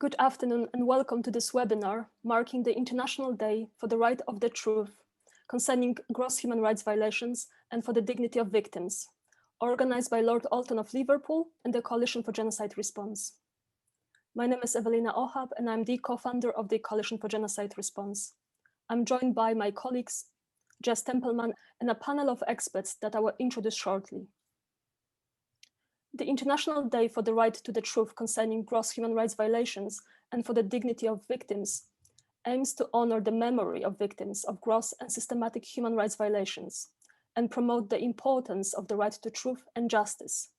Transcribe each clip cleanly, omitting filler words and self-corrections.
Good afternoon and welcome to this webinar marking the International Day for the Right of the Truth concerning gross human rights violations and for the dignity of victims, organized by Lord Alton of Liverpool and the Coalition for Genocide Response. My name is Ewelina Ohab and I'm the co-founder of the Coalition for Genocide Response. I'm joined by my colleagues, Jess Templeman, and a panel of experts that I will introduce shortly. The International Day for the Right to the Truth concerning gross human rights violations and for the dignity of victims aims to honor the memory of victims of gross and systematic human rights violations and promote the importance of the right to truth and justice.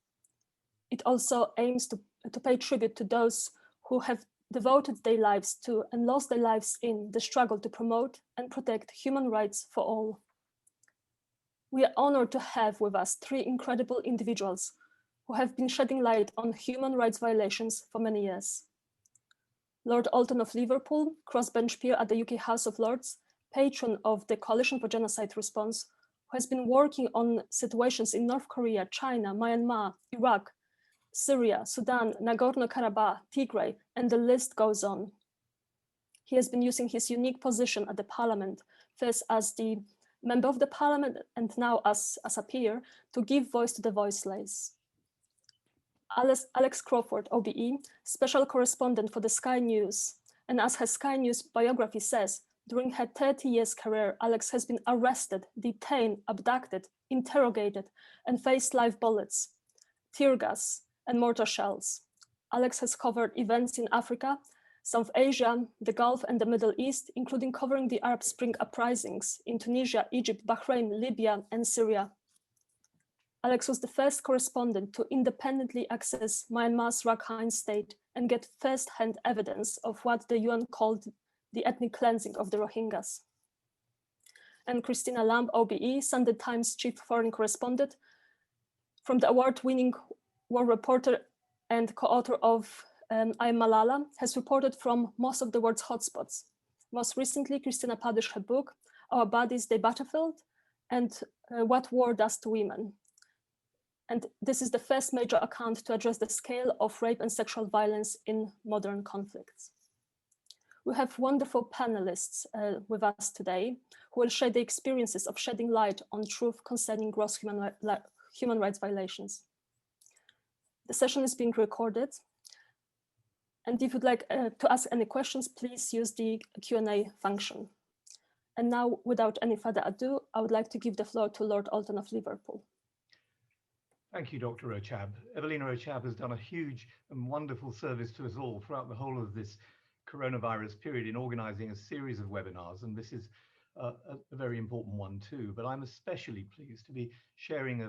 It also aims to pay tribute to those who have devoted their lives to and lost their lives in the struggle to promote and protect human rights for all. We are honored to have with us three incredible individuals who have been shedding light on human rights violations for many years. Lord Alton of Liverpool, crossbench peer at the UK House of Lords, patron of the Coalition for Genocide Response, who has been working on situations in North Korea, China, Myanmar, Iraq, Syria, Sudan, Nagorno-Karabakh, Tigray, and the list goes on. He has been using his unique position at the Parliament, first as the Member of the Parliament and now as a peer, to give voice to the voiceless. Alex Crawford, OBE, special correspondent for the Sky News. And as her Sky News biography says, during her 30 years career, Alex has been arrested, detained, abducted, interrogated, and faced live bullets, tear gas, and mortar shells. Alex has covered events in Africa, South Asia, the Gulf, and the Middle East, including covering the Arab Spring uprisings in Tunisia, Egypt, Bahrain, Libya, and Syria. Alex was the first correspondent to independently access Myanmar's Rakhine state and get first-hand evidence of what the UN called the ethnic cleansing of the Rohingyas. And Christina Lamb, OBE, Sunday Times chief foreign correspondent, from the award-winning war reporter and co-author of I Am Malala, has reported from most of the world's hotspots. Most recently, Christina published her book, Our Bodies, the Battlefield, and What War Does to Women. And this is the first major account to address the scale of rape and sexual violence in modern conflicts. We have wonderful panelists with us today who will share the experiences of shedding light on truth concerning gross human rights violations. The session is being recorded. And if you'd like to ask any questions, please use the Q&A function. And now, without any further ado, I would like to give the floor to Lord Alton of Liverpool. Thank you, Dr. Ochab. Ewelina Ochab has done a huge and wonderful service to us all throughout the whole of this coronavirus period in organizing a series of webinars, and this is a very important one too. But I'm especially pleased to be sharing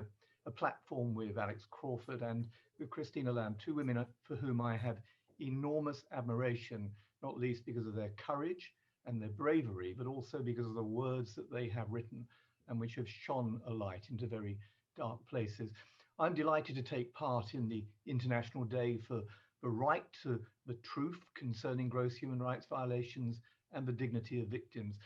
a platform with Alex Crawford and with Christina Lamb, two women for whom I have enormous admiration, not least because of their courage and their bravery, but also because of the words that they have written and which have shone a light into very dark places. I'm delighted to take part in the International Day for the right to the truth concerning gross human rights violations and the dignity of victims.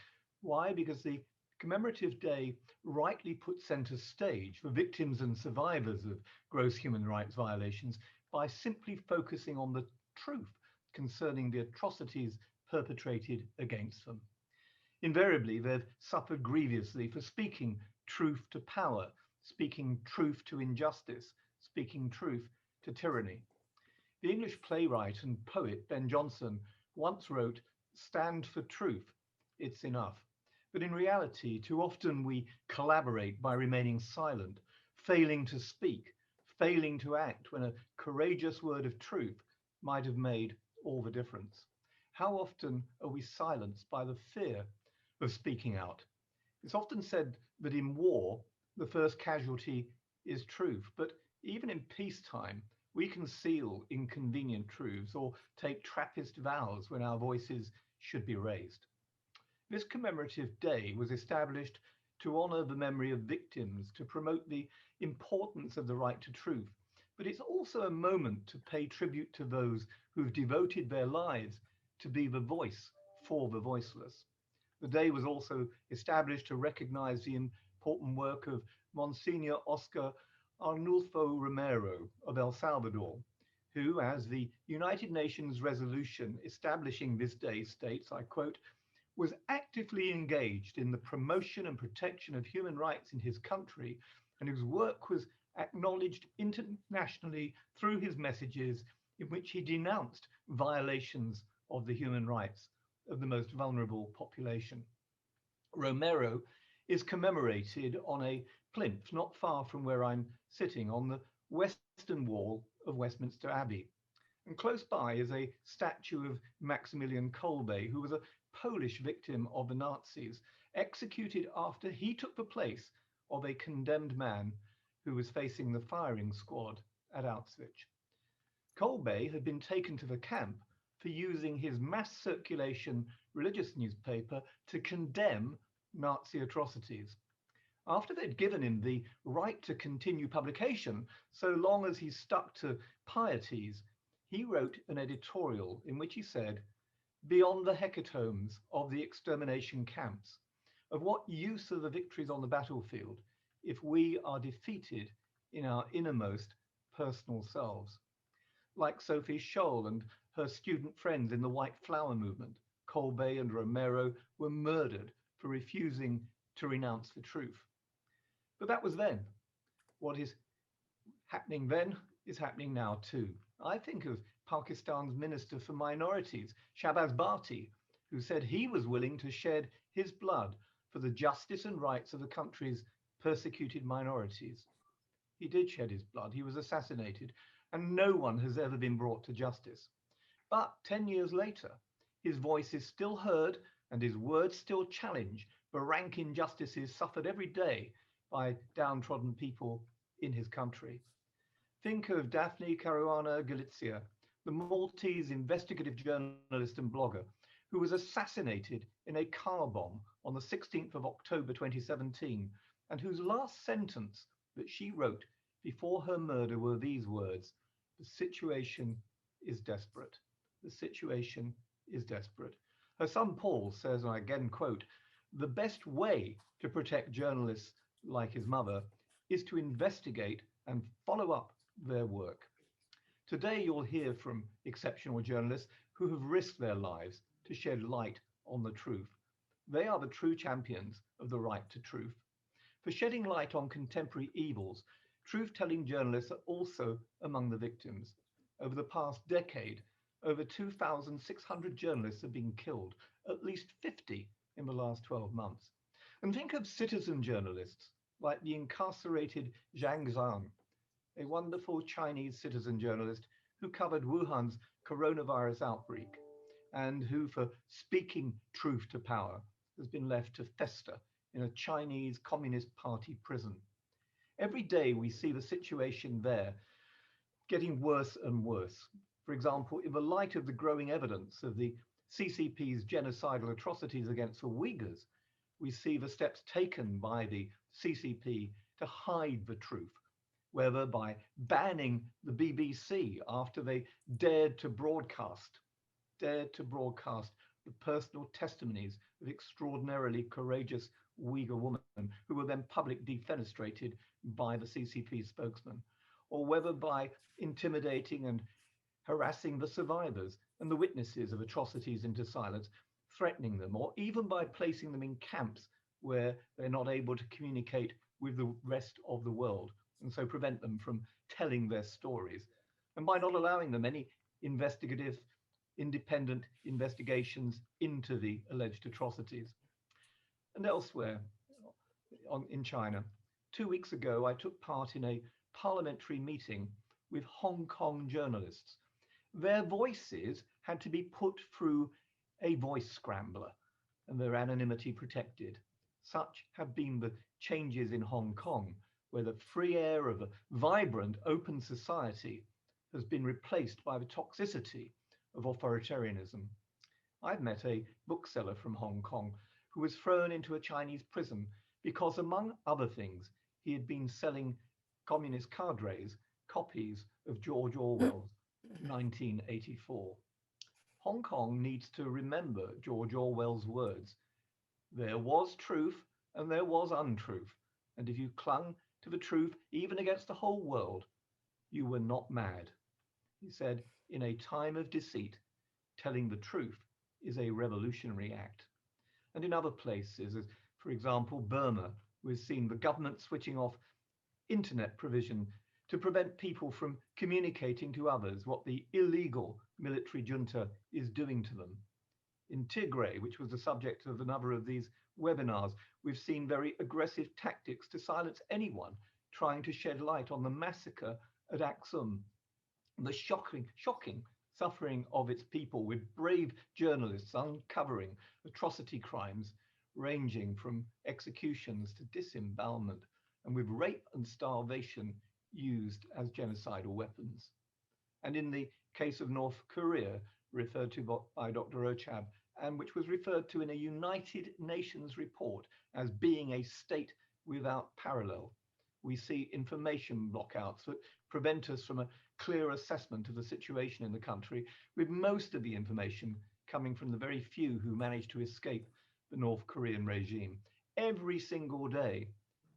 Why? Because the commemorative day rightly puts center stage for victims and survivors of gross human rights violations by simply focusing on the truth concerning the atrocities perpetrated against them. Invariably, they've suffered grievously for speaking truth to power, speaking truth to injustice, speaking truth to tyranny. The English playwright and poet Ben Jonson once wrote, "Stand for truth, it's enough." But in reality, too often we collaborate by remaining silent, failing to speak, failing to act when a courageous word of truth might have made all the difference. How often are we silenced by the fear of speaking out? It's often said that in war, the first casualty is truth, but even in peacetime, we conceal inconvenient truths or take Trappist vows when our voices should be raised. This commemorative day was established to honor the memory of victims, to promote the importance of the right to truth, but it's also a moment to pay tribute to those who've devoted their lives to be the voice for the voiceless. The day was also established to recognize the important work of Monsignor Oscar Arnulfo Romero of El Salvador, who, as the United Nations resolution establishing this day states, I quote, was actively engaged in the promotion and protection of human rights in his country, and whose work was acknowledged internationally through his messages in which he denounced violations of the human rights of the most vulnerable population. Romero is commemorated on a plinth not far from where I'm sitting on the western wall of Westminster Abbey. And close by is a statue of Maximilian Kolbe, who was a Polish victim of the Nazis, executed after he took the place of a condemned man who was facing the firing squad at Auschwitz. Kolbe had been taken to the camp for using his mass circulation religious newspaper to condemn Nazi atrocities. After they'd given him the right to continue publication, so long as he stuck to pieties, he wrote an editorial in which he said, "Beyond the hecatombs of the extermination camps, of what use are the victories on the battlefield if we are defeated in our innermost personal selves?" Like Sophie Scholl and her student friends in the White Flower movement, Kolbe and Romero were murdered for refusing to renounce the truth. But that was then. What is happening then is happening now too. I think of Pakistan's Minister for Minorities, Shahbaz Bhatti, who said he was willing to shed his blood for the justice and rights of the country's persecuted minorities. He did shed his blood. He was assassinated, and no one has ever been brought to justice. But 10 years later, his voice is still heard and his words still challenge the rank injustices suffered every day by downtrodden people in his country. Think of Daphne Caruana Galizia, the Maltese investigative journalist and blogger who was assassinated in a car bomb on the 16th of October 2017, and whose last sentence that she wrote before her murder were these words: "The situation is desperate. The situation is desperate." Her son Paul says, and I again quote, "The best way to protect journalists like his mother is to investigate and follow up their work." Today, you'll hear from exceptional journalists who have risked their lives to shed light on the truth. They are the true champions of the right to truth. For shedding light on contemporary evils, truth-telling journalists are also among the victims. Over the past decade, over 2,600 journalists have been killed, at least 50 in the last 12 months. And think of citizen journalists like the incarcerated Zhang Zhan, a wonderful Chinese citizen journalist who covered Wuhan's coronavirus outbreak and who, for speaking truth to power, has been left to fester in a Chinese Communist Party prison. Every day we see the situation there getting worse and worse. For example, in the light of the growing evidence of the CCP's genocidal atrocities against the Uyghurs, we see the steps taken by the CCP to hide the truth, whether by banning the BBC after they dared to broadcast the personal testimonies of extraordinarily courageous Uyghur women who were then publicly defenestrated by the CCP spokesman, or whether by intimidating and harassing the survivors and the witnesses of atrocities into silence, threatening them, or even by placing them in camps where they're not able to communicate with the rest of the world, and so prevent them from telling their stories, and by not allowing them any investigative, independent investigations into the alleged atrocities. And elsewhere in China, 2 weeks ago, I took part in a parliamentary meeting with Hong Kong journalists. Their voices had to be put through a voice scrambler and their anonymity protected. Such have been the changes in Hong Kong, where the free air of a vibrant, open society has been replaced by the toxicity of authoritarianism. I've met a bookseller from Hong Kong who was thrown into a Chinese prison because, among other things, he had been selling communist cadres copies of George Orwell's 1984. Hong Kong needs to remember George Orwell's words: "There was truth and there was untruth, and if you clung to the truth even against the whole world, you were not mad." He said, in a time of deceit, telling the truth is a revolutionary act. And in other places, as for example, Burma, we've seen the government switching off internet provision to prevent people from communicating to others what the illegal military junta is doing to them. In Tigray, which was the subject of another of these webinars, we've seen very aggressive tactics to silence anyone trying to shed light on the massacre at Aksum, the shocking suffering of its people, with brave journalists uncovering atrocity crimes ranging from executions to disembowelment, and with rape and starvation used as genocidal weapons. And in the case of North Korea, referred to by Dr. Ochab, and which was referred to in a United Nations report as being a state without parallel, we see information blockouts that prevent us from a clear assessment of the situation in the country, with most of the information coming from the very few who managed to escape the North Korean regime. Every single day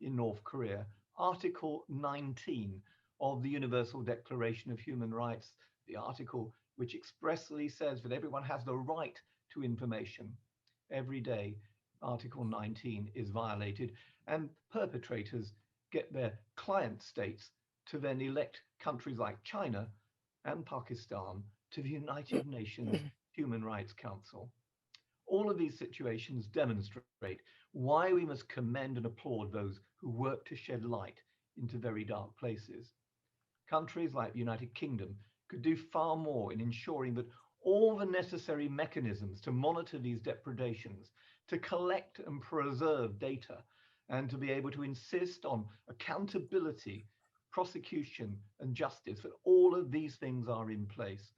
in North Korea, Article 19 of the Universal Declaration of Human Rights, the article which expressly says that everyone has the right to information. Every day, Article 19 is violated, and perpetrators get their client states to then elect countries like China and Pakistan to the United Nations Human Rights Council. All of these situations demonstrate why we must commend and applaud those who work to shed light into very dark places. Countries like the United Kingdom could do far more in ensuring that all the necessary mechanisms to monitor these depredations, to collect and preserve data, and to be able to insist on accountability, prosecution, and justice, that all of these things are in place.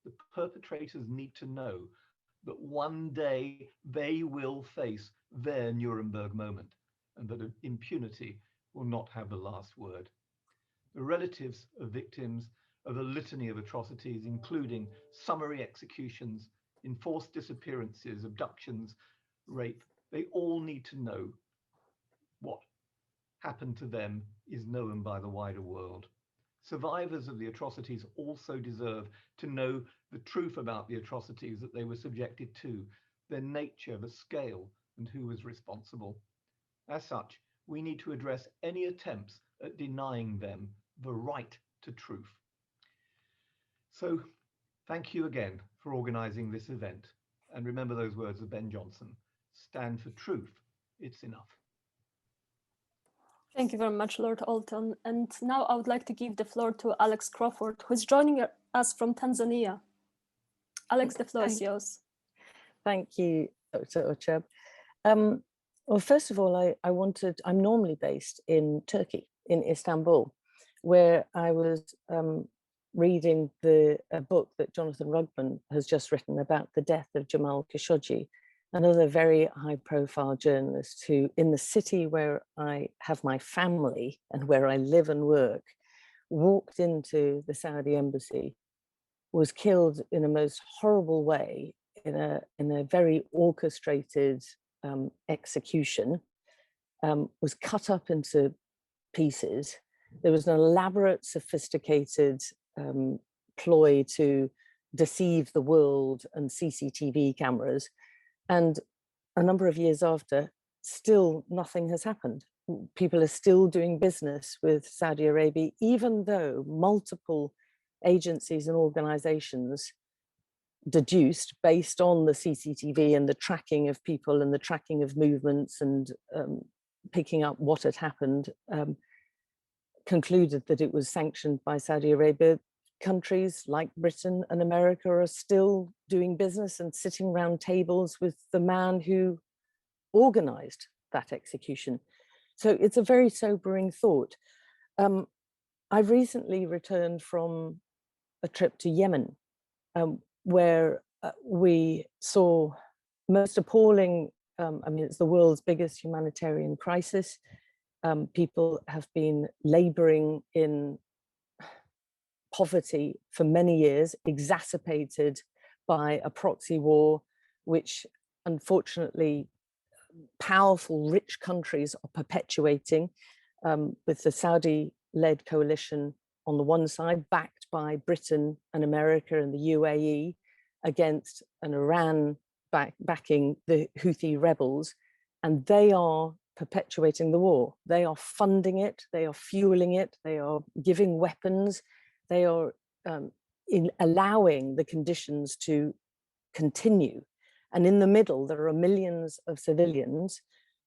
The perpetrators need to know that one day they will face their Nuremberg moment, and that impunity will not have the last word. The relatives of victims of a litany of atrocities, including summary executions, enforced disappearances, abductions, rape, they all need to know what happened to them is known by the wider world. Survivors of the atrocities also deserve to know the truth about the atrocities that they were subjected to, their nature, the scale, and who was responsible. As such, we need to address any attempts at denying them the right to truth. So, thank you again for organising this event. And remember those words of Ben Jonson: stand for truth, it's enough. Thank you very much, Lord Alton. And now I would like to give the floor to Alex Crawford, who is joining us from Tanzania. Alex, the floor is yours. Thank you, Dr. Ochab. Well, first of all, I'm normally based in Turkey, in Istanbul, where I was reading a book that Jonathan Rugman has just written about the death of Jamal Khashoggi, another very high-profile journalist who, in the city where I have my family and where I live and work, walked into the Saudi embassy, was killed in a most horrible way, in a very orchestrated execution, was cut up into pieces. There was an elaborate, sophisticated ploy to deceive the world and CCTV cameras. And a number of years after, still nothing has happened. People are still doing business with Saudi Arabia, even though multiple agencies and organizations deduced, based on the CCTV and the tracking of people and the tracking of movements and picking up what had happened, concluded that it was sanctioned by Saudi Arabia. Countries like Britain and America are still doing business and sitting around tables with the man who organized that execution. So it's a very sobering thought. I've recently returned from a trip to Yemen, where we saw most appalling, it's the world's biggest humanitarian crisis. People have been laboring in poverty for many years, exacerbated by a proxy war, which unfortunately powerful, rich countries are perpetuating, with the Saudi-led coalition on the one side, backed backed by Britain and America and the UAE against an Iran backing the Houthi rebels, and they are perpetuating the war. They are funding it, they are fueling it, they are giving weapons, they are allowing the conditions to continue. And in the middle, there are millions of civilians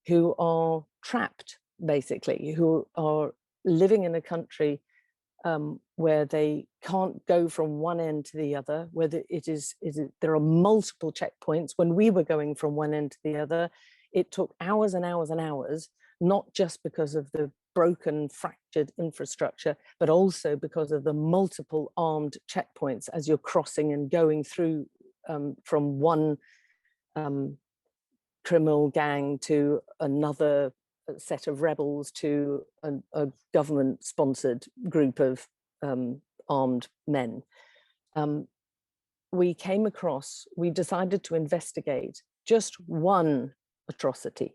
who are trapped, basically, who are living in a country where they can't go from one end to the other, where there are multiple checkpoints. When we were going from one end to the other, it took hours and hours and hours, not just because of the broken, fractured infrastructure, but also because of the multiple armed checkpoints as you're crossing and going through from one criminal gang to another set of rebels to a government-sponsored group of armed men. We decided to investigate just one atrocity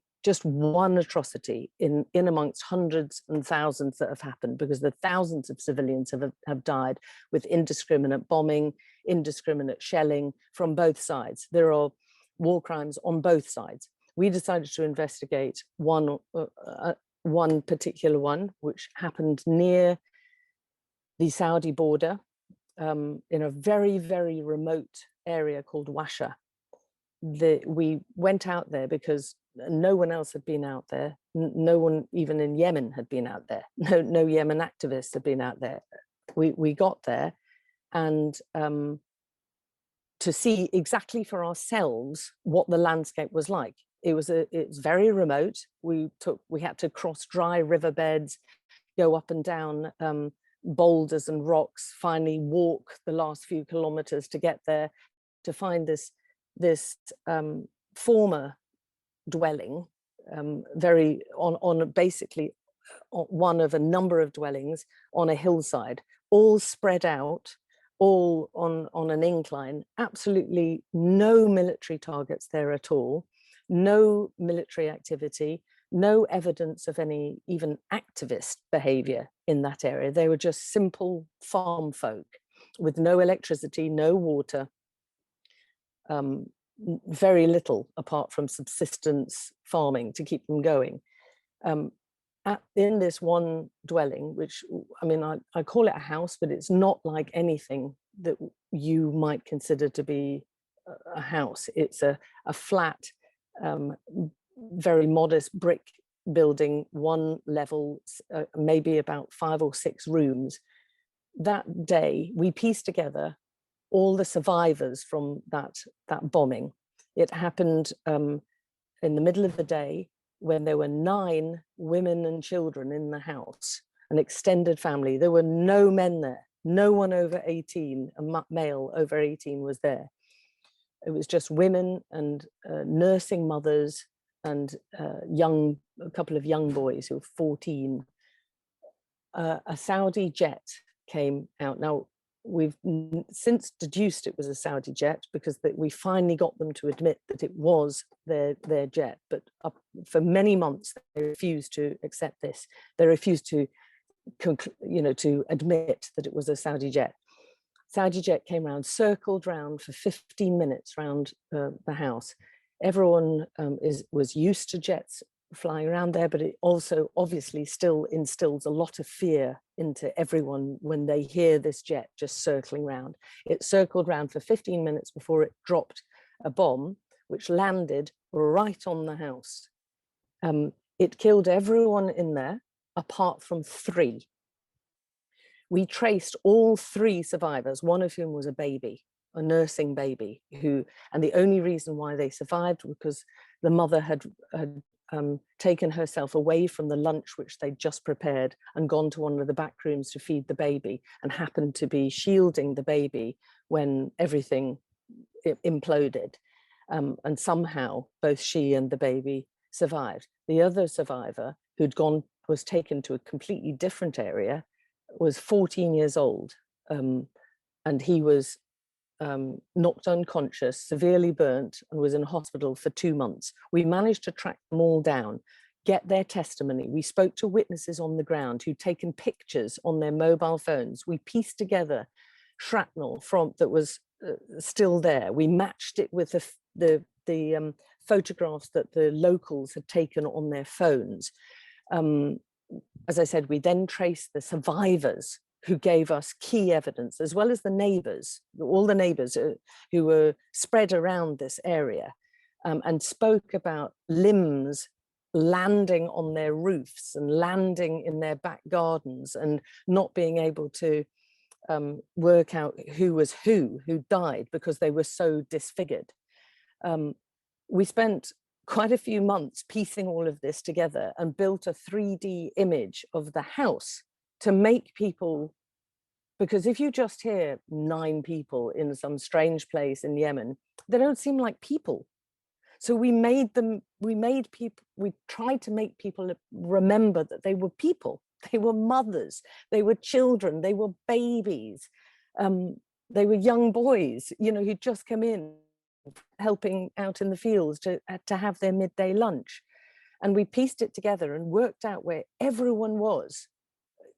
in amongst hundreds and thousands that have happened, because the thousands of civilians have died with indiscriminate bombing, indiscriminate shelling from both sides. There are war crimes on both sides. We decided to investigate one particular one, which happened near the Saudi border in a very, very remote area called Washa. We went out there because no one else had been out there. No one, even in Yemen, had been out there. No Yemen activists had been out there. We got there, and to see exactly for ourselves what the landscape was like. It's very remote. We had to cross dry riverbeds, go up and down boulders and rocks, finally walk the last few kilometers to get there, to find this former dwelling, basically one of a number of dwellings on a hillside, all spread out, all on an incline. Absolutely no military targets there at all, no military activity, no evidence of any even activist behavior in that area. They were just simple farm folk with no electricity, no water, very little apart from subsistence farming to keep them going. In this one dwelling, which, I mean, I call it a house, but it's not like anything that you might consider to be a house. It's a flat, very modest brick building, one level, maybe about 5 or 6 rooms. That day, we pieced together all the survivors from that bombing. It happened in the middle of the day when there were 9 women and children in the house, an extended family. There were no men there, no one over 18, a male over 18 was there. It was just women and nursing mothers and a couple of young boys who were 14. A Saudi jet came out. Now, we've since deduced it was a Saudi jet because we finally got them to admit that it was their jet, but for many months they refused to accept this. They refused to admit that it was a Saudi jet. Saudi jet came around, circled round for 15 minutes around the house. Everyone was used to jets flying around there, but it also obviously still instills a lot of fear into everyone when they hear this jet just circling around. It circled around for 15 minutes before it dropped a bomb, which landed right on the house. It killed everyone in there, apart from 3. We traced all 3 survivors, one of whom was a baby, a nursing baby, and the only reason why they survived was because the mother had taken herself away from the lunch which they'd just prepared and gone to one of the back rooms to feed the baby, and happened to be shielding the baby when everything imploded. And somehow both she and the baby survived. The other survivor, was taken to a completely different area, was 14 years old, and he was knocked unconscious, severely burnt, and was in hospital for 2 months. We managed to track them all down, get their testimony. We spoke to witnesses on the ground who'd taken pictures on their mobile phones. We pieced together shrapnel that was still there. We matched it with the photographs that the locals had taken on their phones. As I said, we then traced the survivors who gave us key evidence, as well as the neighbors, all the neighbors who were spread around this area, and spoke about limbs landing on their roofs and landing in their back gardens and not being able to work out who died because they were so disfigured. We spent quite a few months piecing all of this together and built a 3D image of the house to make people, because if you just hear 9 people in some strange place in Yemen, they don't seem like people. So we tried to make people remember that they were people, they were mothers, they were children, they were babies, they were young boys, you know, who'd just come in helping out in the fields to have their midday lunch. And we pieced it together and worked out where everyone was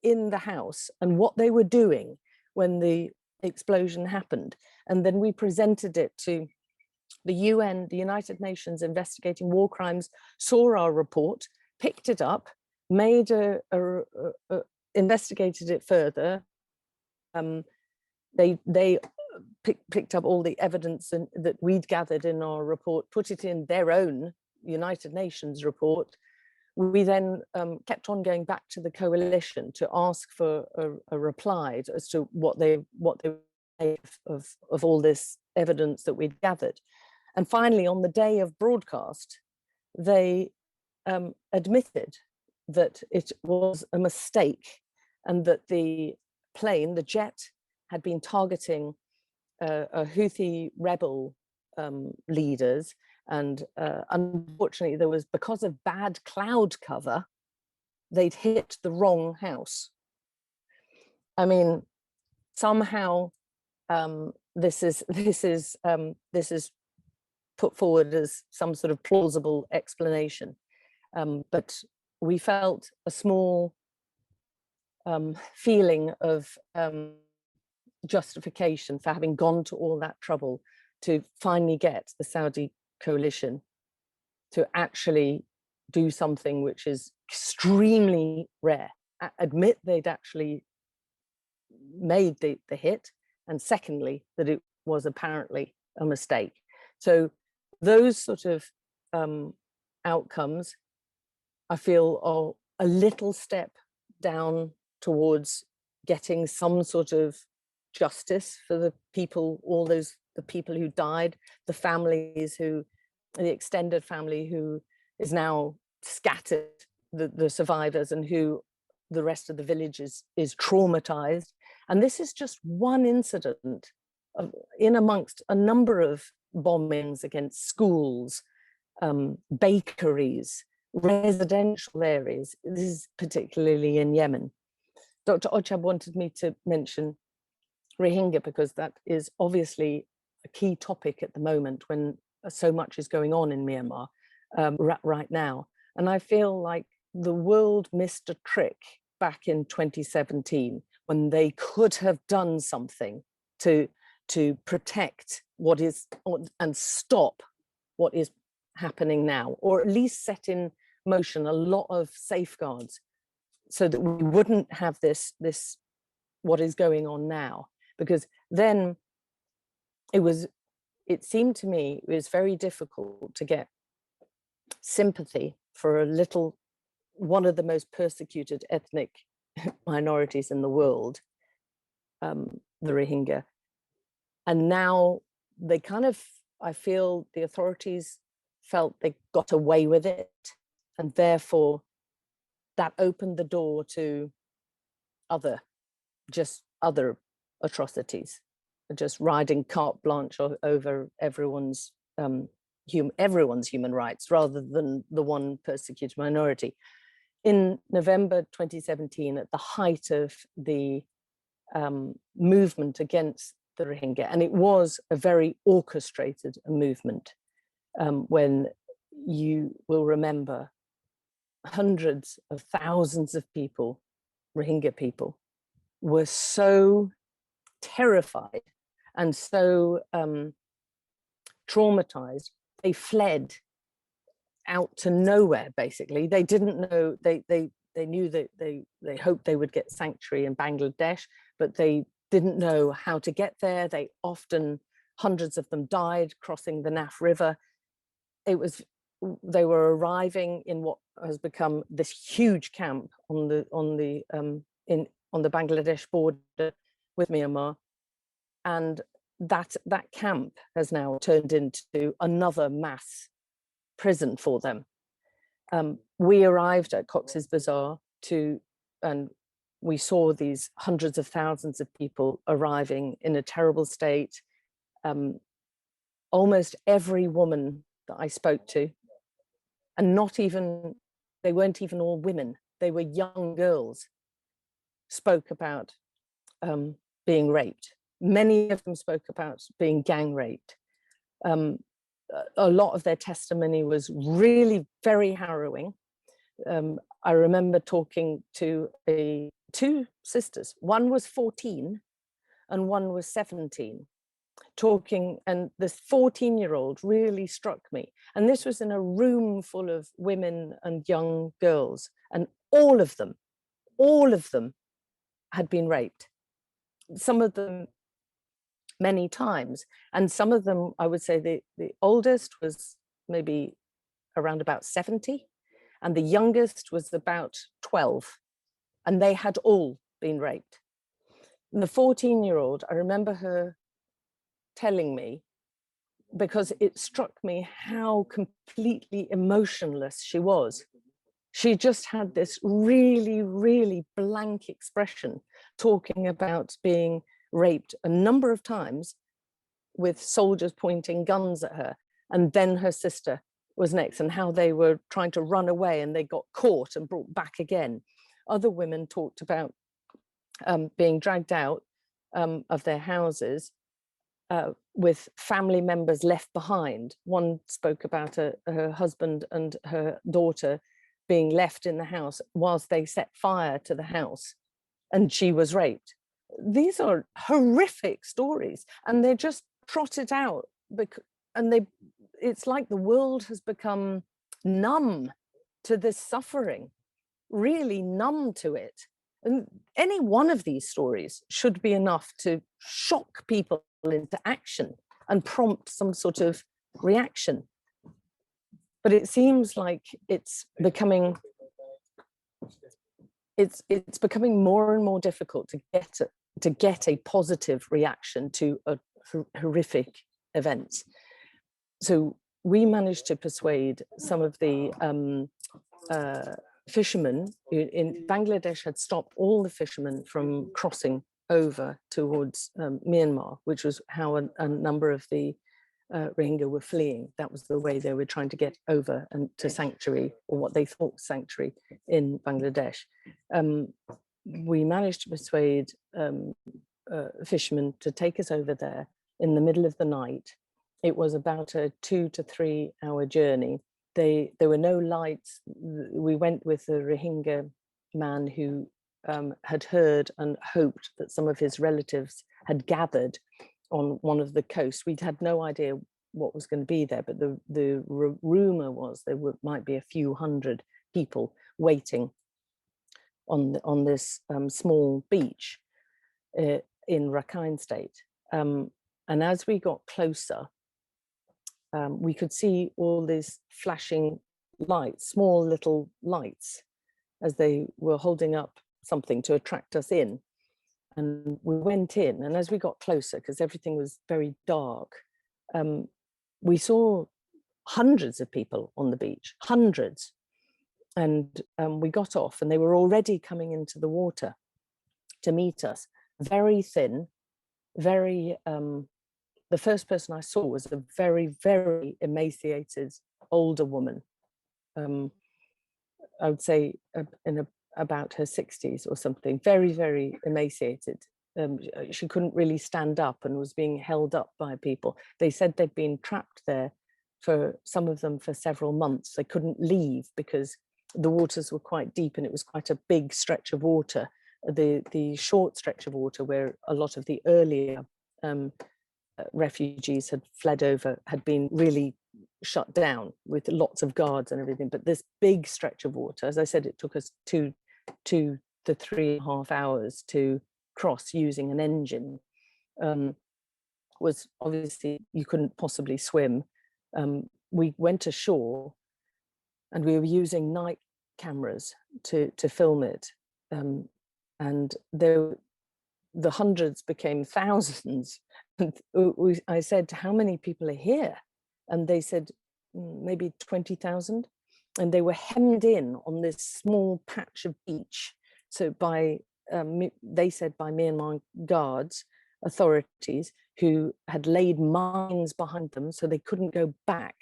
in the house and what they were doing when the explosion happened. And then we presented it to the UN, the United Nations investigating war crimes, saw our report, picked it up, investigated it further. They picked up all the evidence that we'd gathered in our report, put it in their own United Nations report. We then kept on going back to the coalition to ask for a reply as to what they made of all this evidence that we'd gathered. And finally, on the day of broadcast, they admitted that it was a mistake and that the plane, the jet, had been targeting Houthi rebel leaders. And unfortunately, there was, because of bad cloud cover, they'd hit the wrong house. I mean, somehow this is put forward as some sort of plausible explanation, but we felt a small feeling of justification for having gone to all that trouble to finally get the Saudi coalition to actually do something which is extremely rare, admit they'd actually made the hit, and secondly, that it was apparently a mistake. So those sort of outcomes, I feel, are a little step down towards getting some sort of justice for the people, the people who died, the families the extended family who is now scattered, the survivors, and who the rest of the village is traumatized. And this is just one incident in amongst a number of bombings against schools, bakeries, residential areas. This is particularly in Yemen. Dr. Ochab wanted me to mention Rohingya because that is obviously a key topic at the moment when so much is going on in Myanmar right now. And I feel like the world missed a trick back in 2017 when they could have done something to protect what is and stop what is happening now, or at least set in motion a lot of safeguards so that we wouldn't have this what is going on now. Because then it seemed to me it was very difficult to get sympathy for one of the most persecuted ethnic minorities in the world, the Rohingya. And now they I feel the authorities felt they got away with it, and therefore that opened the door to other atrocities, just riding carte blanche over everyone's human rights rather than the one persecuted minority. In November 2017, at the height of the movement against the Rohingya, and it was a very orchestrated movement, when you will remember hundreds of thousands of people, Rohingya people, were so terrified and so traumatized, they fled out to nowhere. Basically, they didn't know, they knew that they hoped they would get sanctuary in Bangladesh, but they didn't know how to get there. They often, hundreds of them died crossing the Naf River. They were arriving in what has become this huge camp on the Bangladesh border with Myanmar, and that camp has now turned into another mass prison for them. We arrived at Cox's Bazar and we saw these hundreds of thousands of people arriving in a terrible state. Almost every woman that I spoke to, and they weren't even all women, they were young girls, spoke about being raped. Many of them spoke about being gang raped. A lot of their testimony was really very harrowing. I remember talking to two sisters. One was 14 and one was 17. Talking, and this 14-year-old really struck me. And this was in a room full of women and young girls, and all of them had been raped. Some of them many times, and some of them, I would say the oldest was maybe around about 70, and the youngest was about 12, and they had all been raped. And the 14-year-old, I remember her telling me, because it struck me how completely emotionless she was. She just had this really, really blank expression, talking about being raped a number of times with soldiers pointing guns at her. And then her sister was next, and how they were trying to run away and they got caught and brought back again. Other women talked about being dragged out of their houses with family members left behind. One spoke about her husband and her daughter being left in the house whilst they set fire to the house, and she was raped. These are horrific stories, and they're just trotted out it's like the world has become numb to this suffering, really numb to it. And any one of these stories should be enough to shock people into action and prompt some sort of reaction. But it seems like it's becoming more and more difficult to get a positive reaction to a horrific event. So we managed to persuade some of the fishermen in Bangladesh had stopped all the fishermen from crossing over towards Myanmar, which was how a number of the Rohingya were fleeing. That was the way they were trying to get over and to sanctuary, or what they thought was sanctuary, in Bangladesh. We managed to persuade fishermen to take us over there in the middle of the night. It was about a 2 to 3 hour journey. There were no lights. We went with a Rohingya man who had heard and hoped that some of his relatives had gathered on one of the coasts. We'd had no idea what was going to be there, but the rumor was there might be a few hundred people waiting on this small beach in Rakhine State. And as we got closer, we could see all these flashing lights, small little lights, as they were holding up something to attract us in. And we went in, and as we got closer, because everything was very dark, we saw hundreds of people on the beach, hundreds. And we got off, and they were already coming into the water to meet us, very thin, very, the first person I saw was a very, very emaciated older woman. I would say about her 60s or something, very, very emaciated. She couldn't really stand up and was being held up by people. They said they'd been trapped there, for some of them, for several months. They couldn't leave because the waters were quite deep and it was quite a big stretch of water. The short stretch of water where a lot of the earlier refugees had fled over had been really shut down with lots of guards and everything. But this big stretch of water, as I said, it took us 2 to 3.5 hours to cross using an engine. Was obviously you couldn't possibly swim. We went ashore and we were using night cameras to film it. And the hundreds became thousands. And I said, how many people are here? And they said, maybe 20,000. And they were hemmed in on this small patch of beach. So they said by Myanmar guards, authorities, who had laid mines behind them so they couldn't go back.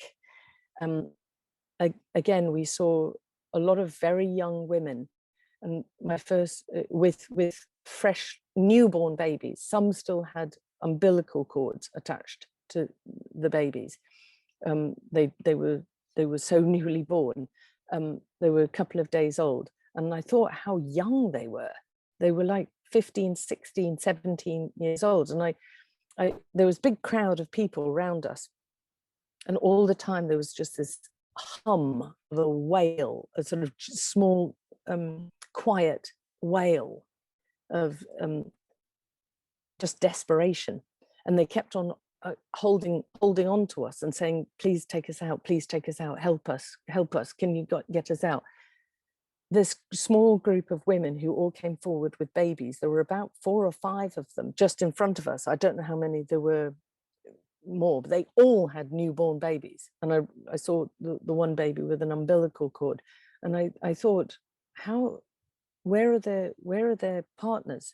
Again, we saw a lot of very young women, and my first with fresh newborn babies. Some still had umbilical cords attached to the babies. They were so newly born. They were a couple of days old, and I thought how young they were. They were like 15, 16, 17 years old, and there was a big crowd of people around us, and all the time there was just this hum of a wail, a sort of small, quiet wail of just desperation. And they kept on holding on to us and saying, please take us out, help us, can you get us out? This small group of women who all came forward with babies, there were about 4 or 5 of them just in front of us. I don't know how many there were more, but they all had newborn babies. And I saw the one baby with an umbilical cord, and I thought, where are their partners?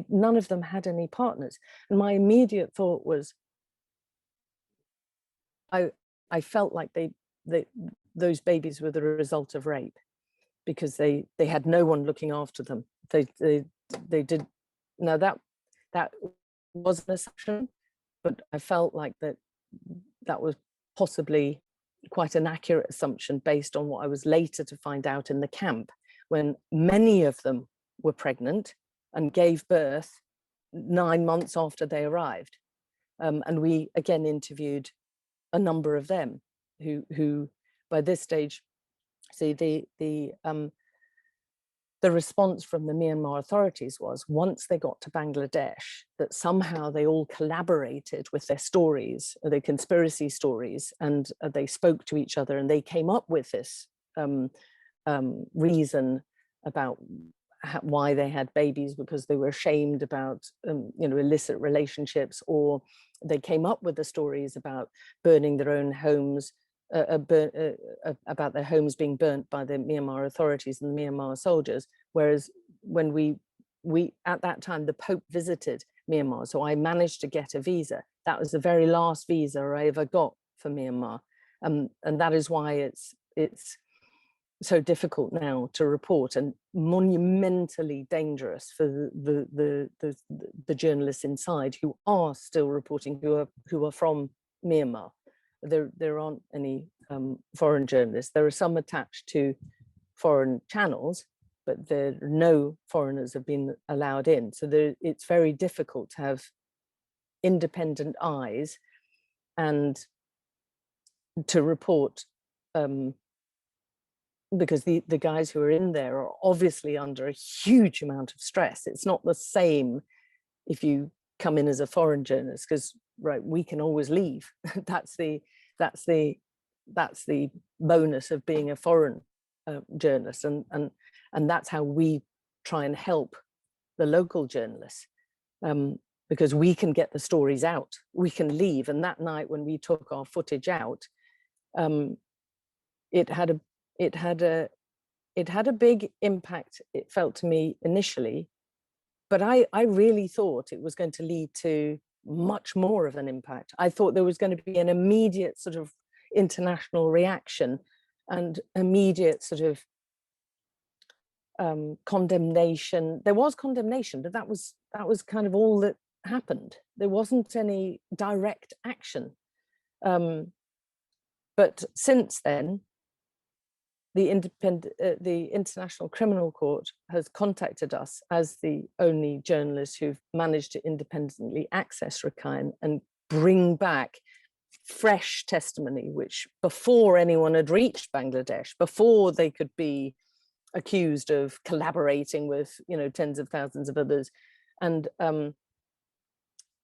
None of them had any partners. And my immediate thought was, I felt like those babies were the result of rape, because they had no one looking after them. They did. Now that was an assumption, but I felt like that was possibly quite an accurate assumption based on what I was later to find out in the camp, when many of them were pregnant and gave birth 9 months after they arrived. And we again interviewed a number of them who by this stage, see, the response from the Myanmar authorities was, once they got to Bangladesh, that somehow they all collaborated with their stories, their conspiracy stories, and they spoke to each other, and they came up with this reason about why they had babies, because they were ashamed about illicit relationships, or they came up with the stories about burning their own homes, about their homes being burnt by the Myanmar authorities and the Myanmar soldiers. Whereas when we at that time, the Pope visited Myanmar, so I managed to get a visa. That was the very last visa I ever got for Myanmar, and that is why it's so difficult now to report, and monumentally dangerous for the journalists inside who are still reporting, who are from Myanmar. There aren't any foreign journalists. There are some attached to foreign channels, but no foreigners have been allowed in. So it's very difficult to have independent eyes and to report, because the guys who are in there are obviously under a huge amount of stress. It's not the same if you come in as a foreign journalist, because we can always leave. that's the bonus of being a foreign journalist, and that's how we try and help the local journalists, because we can get the stories out, we can leave. And that night when we took our footage out, it had a big impact, it felt to me initially, but I really thought it was going to lead to much more of an impact. I thought there was going to be an immediate sort of international reaction and immediate sort of condemnation. There was condemnation, but that was kind of all that happened. There wasn't any direct action. But since then, the International Criminal Court has contacted us as the only journalists who've managed to independently access Rakhine and bring back fresh testimony, which before anyone had reached Bangladesh, before they could be accused of collaborating with, you know, tens of thousands of others. And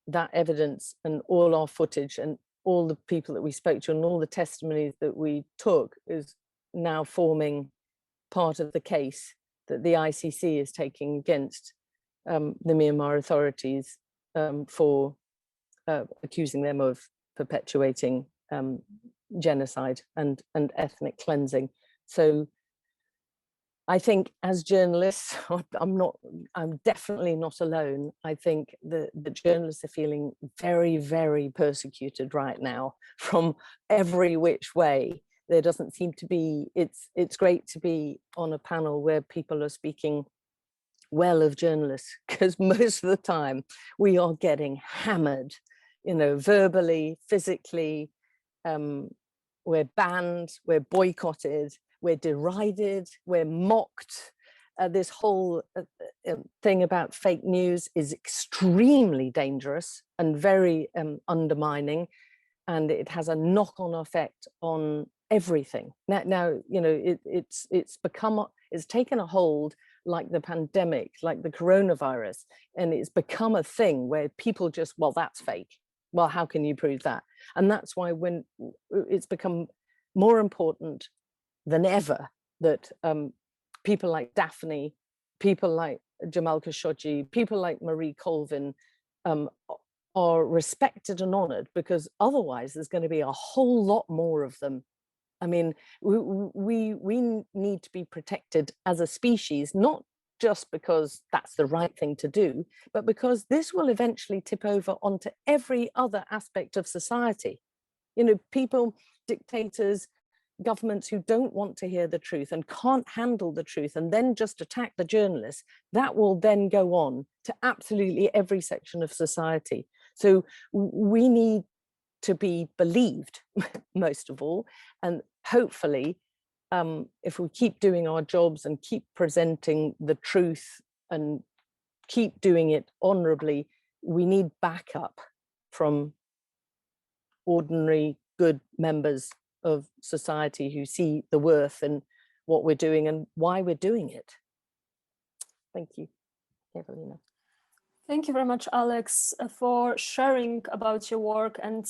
that evidence and all our footage and all the people that we spoke to and all the testimonies that we took is now forming part of the case that the ICC is taking against the Myanmar authorities for accusing them of perpetuating genocide and ethnic cleansing. So I think as journalists, I'm definitely not alone. I think the journalists are feeling very, very persecuted right now from every which way. There doesn't seem to be, it's great to be on a panel where people are speaking well of journalists, because most of the time we are getting hammered, you know, verbally, physically. We're banned, we're boycotted, we're derided, we're mocked. This whole thing about fake news is extremely dangerous and very undermining, and it has a knock-on effect on everything. Now you know, it's taken a hold like the pandemic, like the coronavirus, and it's become a thing where people just, well, that's fake. Well, how can you prove that? And that's why when it's become more important than ever that people like Daphne, people like Jamal Khashoggi, people like Marie Colvin are respected and honored, because otherwise there's going to be a whole lot more of them. I mean, we need to be protected as a species, not just because that's the right thing to do, but because this will eventually tip over onto every other aspect of society. You know, people, dictators, governments who don't want to hear the truth and can't handle the truth and then just attack the journalists, that will then go on to absolutely every section of society. So we need to be believed, most of all, and hopefully if we keep doing our jobs and keep presenting the truth and keep doing it honorably, we need backup from ordinary good members of society who see the worth in what we're doing and why we're doing it. Thank you, Evelina. Thank you very much, Alex, for sharing about your work. And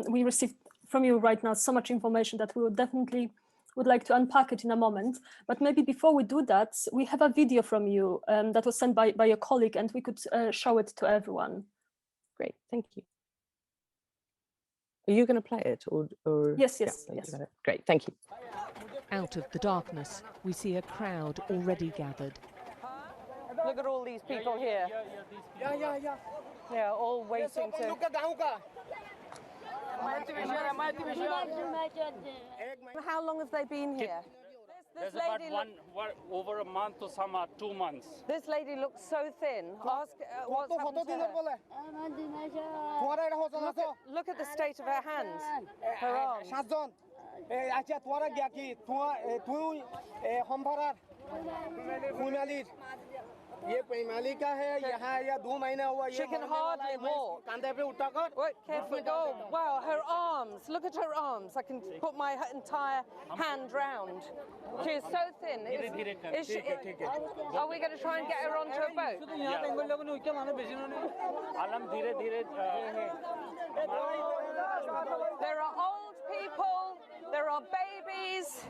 we received from you right now so much information that we would like to unpack it in a moment. But maybe before we do that, we have a video from you that was sent by your colleague, and we could show it to everyone. Great, thank you. Are you going to play it? Or... Yes. Great, thank you. Out of the darkness, we see a crowd already gathered. Look at all these people here. Yeah, all waiting to... How long have they been here? This lady over a month to some 2 months. This lady looks so thin. Ask what's happened to her. Look at the state of her hands, her arms. She can hardly walk. Wait, carefully go. Wow, her arms. Look at her arms. I can put my entire hand round. She is so thin. Are we going to try and get her onto a boat? There are old people. There are babies.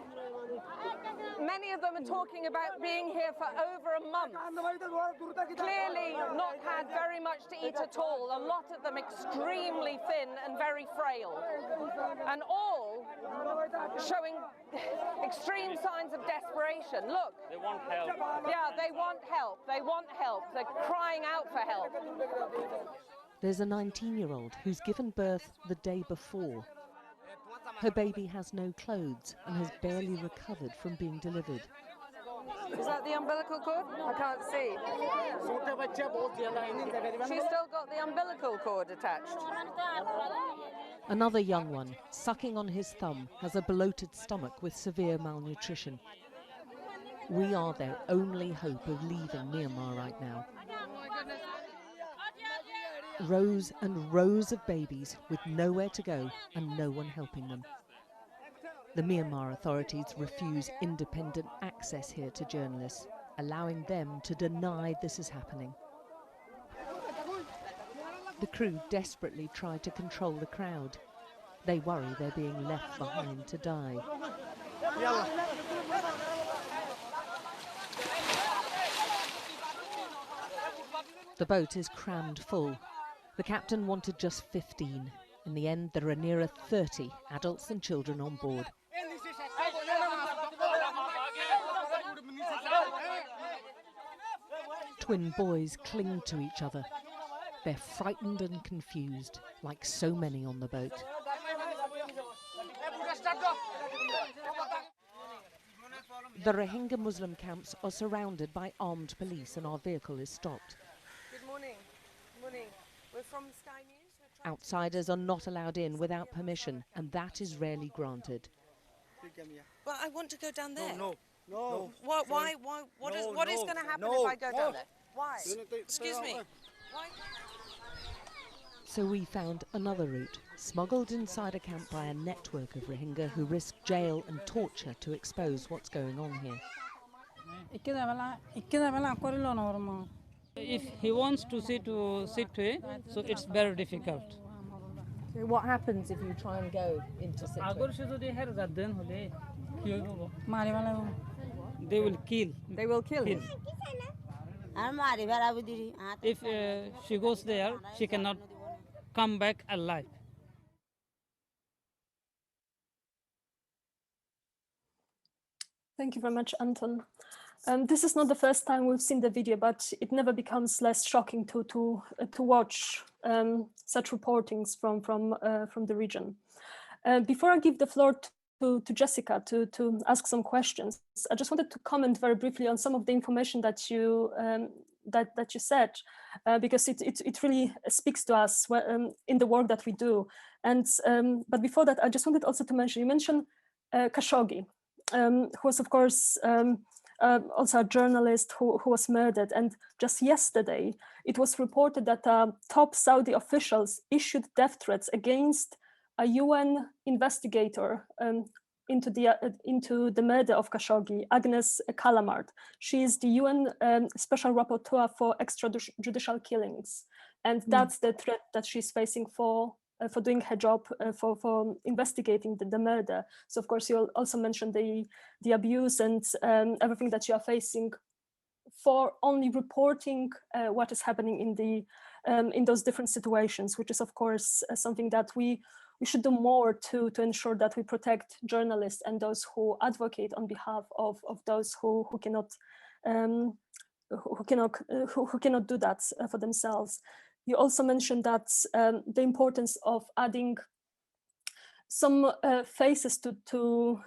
Many of them are talking about being here for over a month. Clearly not had very much to eat at all. A lot of them extremely thin and very frail. And all showing extreme signs of desperation. Look. They want help. Yeah, they want help. They want help. They're crying out for help. There's a 19-year-old who's given birth the day before. Her baby has no clothes and has barely recovered from being delivered. Is that the umbilical cord? I can't see. She's still got the umbilical cord attached. Another young one, sucking on his thumb, has a bloated stomach with severe malnutrition. We are their only hope of leaving Myanmar right now. Rows and rows of babies with nowhere to go and no one helping them. The Myanmar authorities refuse independent access here to journalists, allowing them to deny this is happening. The crew desperately try to control the crowd. They worry they're being left behind to die. The boat is crammed full. The captain wanted just 15. In the end, there are nearer 30 adults and children on board. Twin boys cling to each other. They're frightened and confused, like so many on the boat. The Rohingya Muslim camps are surrounded by armed police and our vehicle is stopped. Good morning. Morning. We're from Sky News. Outsiders are not allowed in without permission, and that is rarely granted. But I want to go down there. No. Why? What is going to happen if I go down there? Why? Excuse me. Why? So we found another route, smuggled inside a camp by a network of Rohingya who risk jail and torture to expose what's going on here. If he wants to sit here, so it's very difficult. So what happens if you try and go into Sittwe? They will kill. They will kill him. If she goes there, she cannot come back alive. Thank you very much, Anton. This is not the first time we've seen the video, but it never becomes less shocking to watch such reportings from the region. Before I give the floor to Jessica to ask some questions, I just wanted to comment very briefly on some of the information that you that you said, because it really speaks to us in the work that we do. And but before that, I just wanted also to mention, you mentioned Khashoggi, who was of course also a journalist who was murdered. And just yesterday, it was reported that top Saudi officials issued death threats against a UN investigator into the murder of Khashoggi, Agnes Kalamard. She is the UN Special Rapporteur for extrajudicial killings, and that's the threat that she's facing for doing her job, for investigating the murder. So of course you also mentioned the abuse and everything that you are facing for only reporting what is happening in those different situations, which is of course something that we should do more to ensure that we protect journalists and those who advocate on behalf of those who cannot do that for themselves. You also mentioned that the importance of adding some faces to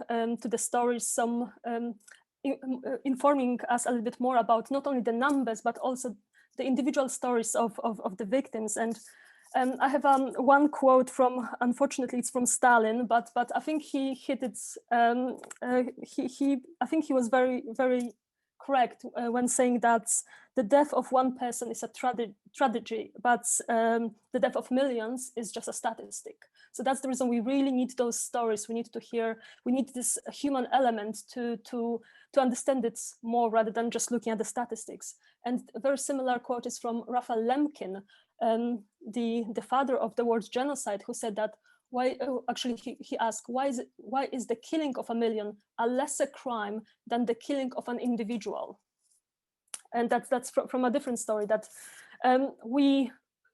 the stories, some informing us a little bit more about not only the numbers but also the individual stories of the victims. And I have one quote from, unfortunately, it's from Stalin, but I think he hit it. I think he was very, very correct when saying that the death of one person is a tragedy, but the death of millions is just a statistic. So that's the reason we really need those stories. We need to hear. We need this human element to understand it more rather than just looking at the statistics. And a very similar quote is from Raphael Lemkin, the father of the word genocide, who said that he asked, why is the killing of a million a lesser crime than the killing of an individual? And that's from a different story, that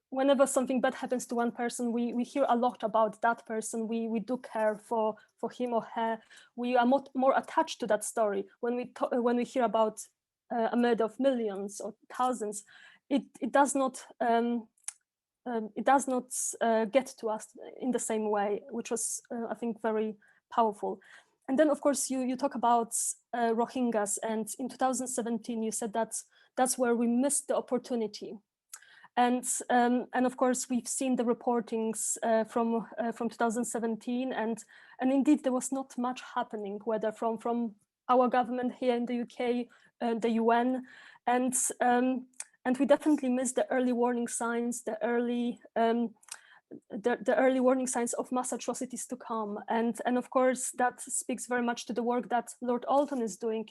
whenever something bad happens to one person, we hear a lot about that person. We do care for him or her. We are more attached to that story. When we hear about a murder of millions or thousands, it does not get to us in the same way, which was I think very powerful. And then of course you talk about Rohingyas, and in 2017 you said that that's where we missed the opportunity. And of course we've seen the reportings from 2017, and indeed there was not much happening, whether from our government here in the UK, the UN, and we definitely miss the early warning signs, the early warning signs of mass atrocities to come, and of course that speaks very much to the work that Lord Alton is doing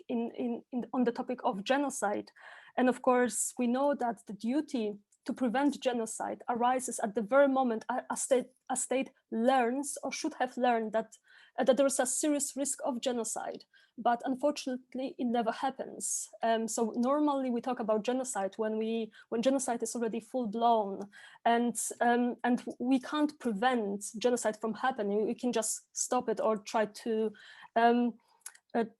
on the topic of genocide. And of course we know that the duty to prevent genocide arises at the very moment a state learns, or should have learned, that there is a serious risk of genocide. But unfortunately, it never happens. So normally we talk about genocide when genocide is already full blown, and we can't prevent genocide from happening. We can just stop it or try to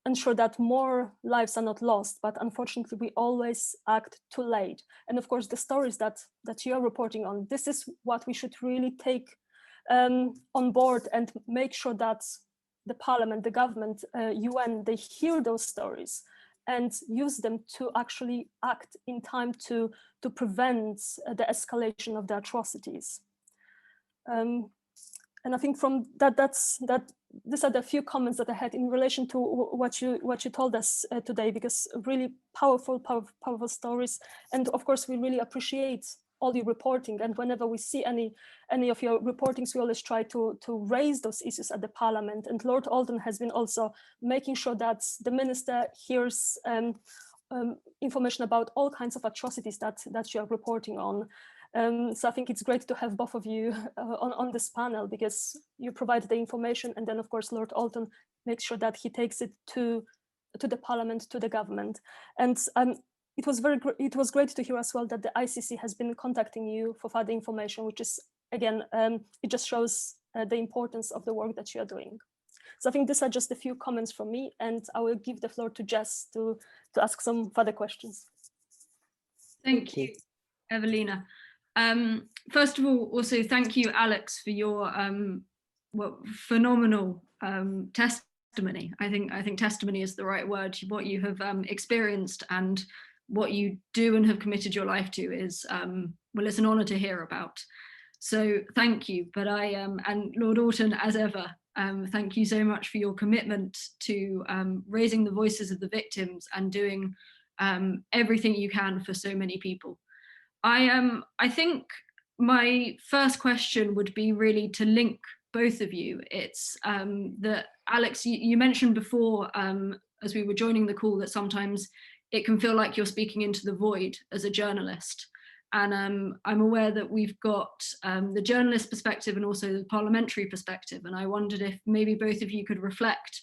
ensure that more lives are not lost. But unfortunately, we always act too late. And of course, the stories that you are reporting on, this is what we should really take on board and make sure that the parliament, the government, UN, they hear those stories and use them to actually act in time to prevent the escalation of the atrocities. And I think from these are the few comments that I had in relation to what you told us today, because really powerful stories. And of course, we really appreciate all your reporting. And whenever we see any of your reportings, we always try to raise those issues at the parliament. And Lord Alton has been also making sure that the minister hears information about all kinds of atrocities that you are reporting on. So I think it's great to have both of you on this panel, because you provide the information, and then of course Lord Alton makes sure that he takes it to the parliament, to the government. And it was great to hear as well that the ICC has been contacting you for further information, which is, again, it just shows the importance of the work that you are doing. So I think these are just a few comments from me, and I will give the floor to Jess to ask some further questions. Thank you, Evelina. First of all, also thank you, Alex, for your phenomenal testimony. I think testimony is the right word. What you have experienced and what you do and have committed your life to is, well, it's an honor to hear about. So thank you. But and Lord Alton, as ever, thank you so much for your commitment to raising the voices of the victims and doing everything you can for so many people. I think my first question would be really to link both of you. It's that, Alex, you mentioned before, as we were joining the call, that sometimes it can feel like you're speaking into the void as a journalist. And I'm aware that we've got the journalist perspective and also the parliamentary perspective. And I wondered if maybe both of you could reflect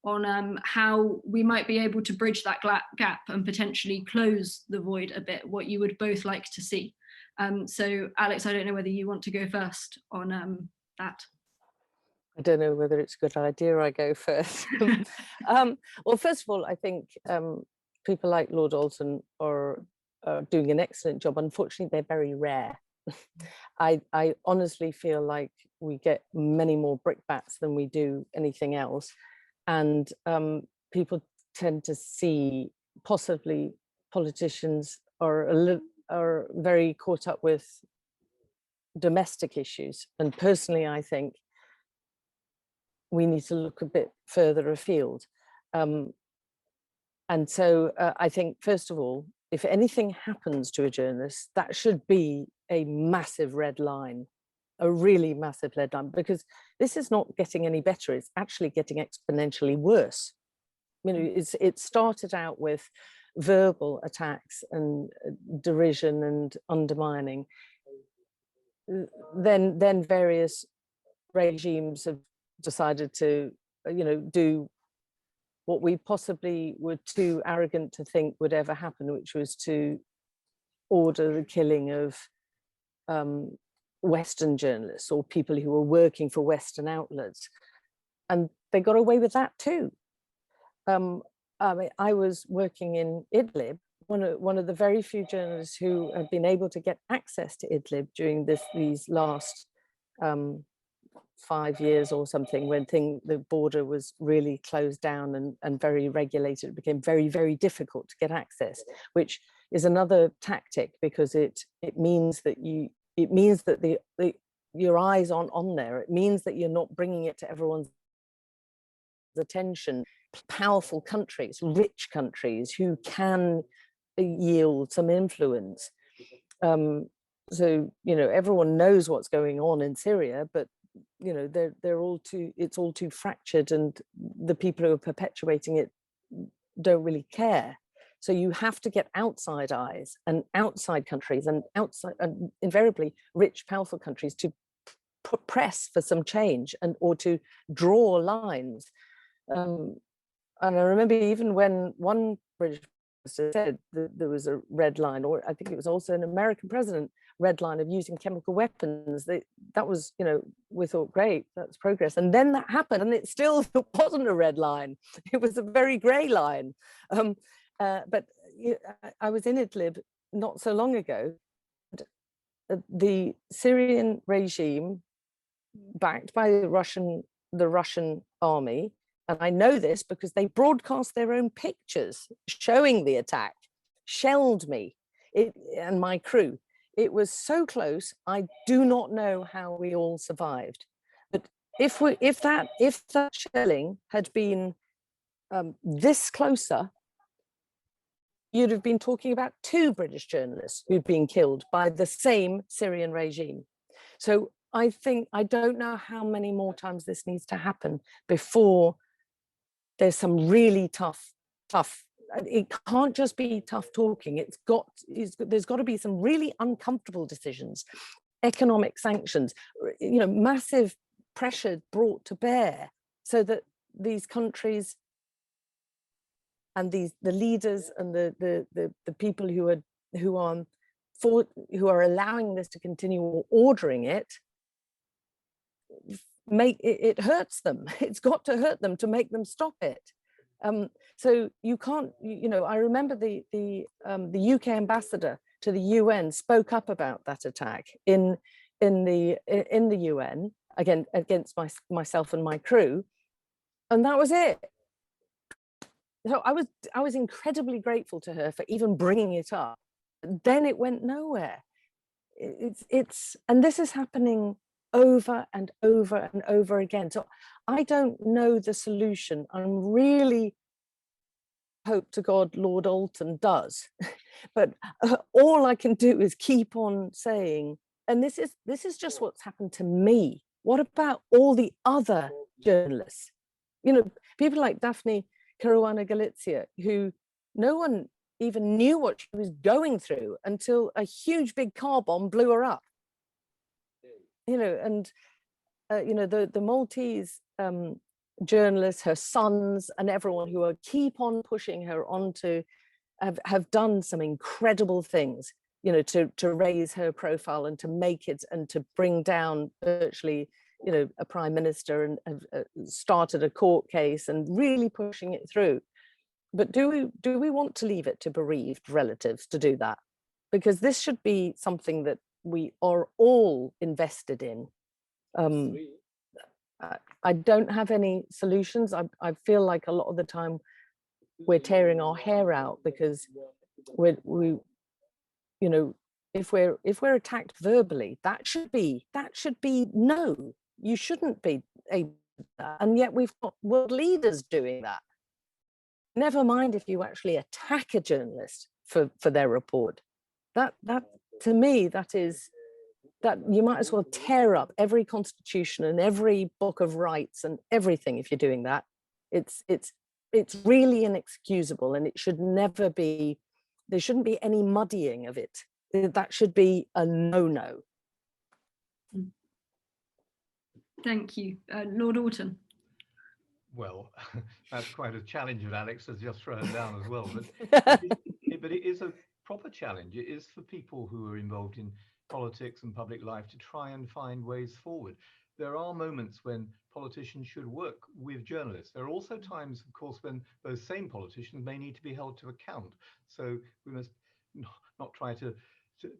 on how we might be able to bridge that gap and potentially close the void a bit, what you would both like to see. So Alex, I don't know whether you want to go first on that. I don't know whether it's a good idea I go first. Well, first of all, I think people like Lord Alton are doing an excellent job. Unfortunately, they're very rare. I honestly feel like we get many more brickbats than we do anything else. And people tend to see, possibly politicians are very caught up with domestic issues. And personally, I think we need to look a bit further afield. And so I think, first of all, if anything happens to a journalist, that should be a massive red line, a really massive red line, because this is not getting any better. It's actually getting exponentially worse. You know, it started out with verbal attacks and derision and undermining. Then various regimes have decided to, you know, do what we possibly were too arrogant to think would ever happen, which was to order the killing of Western journalists or people who were working for Western outlets. And they got away with that too. I was working in Idlib, one of the very few journalists who have been able to get access to Idlib during these last 5 years or something, when the border was really closed down and very regulated. It became very, very difficult to get access, which is another tactic, because it means that your eyes aren't on there. It means that you're not bringing it to everyone's attention powerful countries, rich countries who can yield some influence. So, you know, everyone knows what's going on in Syria, but, you know, it's all too fractured, and the people who are perpetuating it don't really care. So you have to get outside eyes and outside countries and outside, and invariably rich, powerful countries, to press for some change or to draw lines. And I remember even when one British minister said that there was a red line, or I think it was also an American president, red line of using chemical weapons. That was, you know, we thought, great, that's progress. And then that happened, and it still wasn't a red line. It was a very grey line. But I was in Idlib not so long ago. The Syrian regime, backed by the Russian army, and I know this because they broadcast their own pictures showing the attack, shelled me and my crew. It was so close. I do not know how we all survived. But if that shelling had been this closer, you'd have been talking about 2 British journalists who'd been killed by the same Syrian regime. So I don't know how many more times this needs to happen before there's some really tough, it can't just be tough talking. There's got to be some really uncomfortable decisions, economic sanctions, you know, massive pressure brought to bear, so that these countries and the leaders and the people who are allowing this to continue, or ordering it, it hurts them. It's got to hurt them to make them stop it. So you can't, you know, I remember the UK ambassador to the UN spoke up about that attack in the UN against myself and my crew, and that was it. So I was incredibly grateful to her for even bringing it up. Then it went nowhere. And this is happening over and over and over again. So I don't know the solution. I really hope to God Lord Alton does, but all I can do is keep on saying, and this is just what's happened to me. What about all the other journalists? You know, people like Daphne Caruana Galizia, who no one even knew what she was going through until a huge big car bomb blew her up. You know, and you know, the Maltese journalists, her sons, and everyone who are keep on pushing her on to have done some incredible things, you know, to raise her profile and to make it, and to bring down virtually, you know, a prime minister, and started a court case and really pushing it through. But do we want to leave it to bereaved relatives to do that? Because this should be something that we are all invested in. I don't have any solutions. I feel like a lot of the time we're tearing our hair out, because we you know, if we're attacked verbally, that should be no, you shouldn't be able to do that. And yet we've got world leaders doing that. Never mind if you actually attack a journalist for their report. That to me, that you might as well tear up every constitution and every book of rights and everything if you're doing that. It's really inexcusable, and it should never be. There shouldn't be any muddying of it. That should be a no-no. Thank you. Lord Alton. Well, that's quite a challenge that Alex has just thrown down as well. But it is a proper challenge. It is for people who are involved in politics and public life to try and find ways forward. There are moments when politicians should work with journalists. There are also times, of course, when those same politicians may need to be held to account. So we must not try to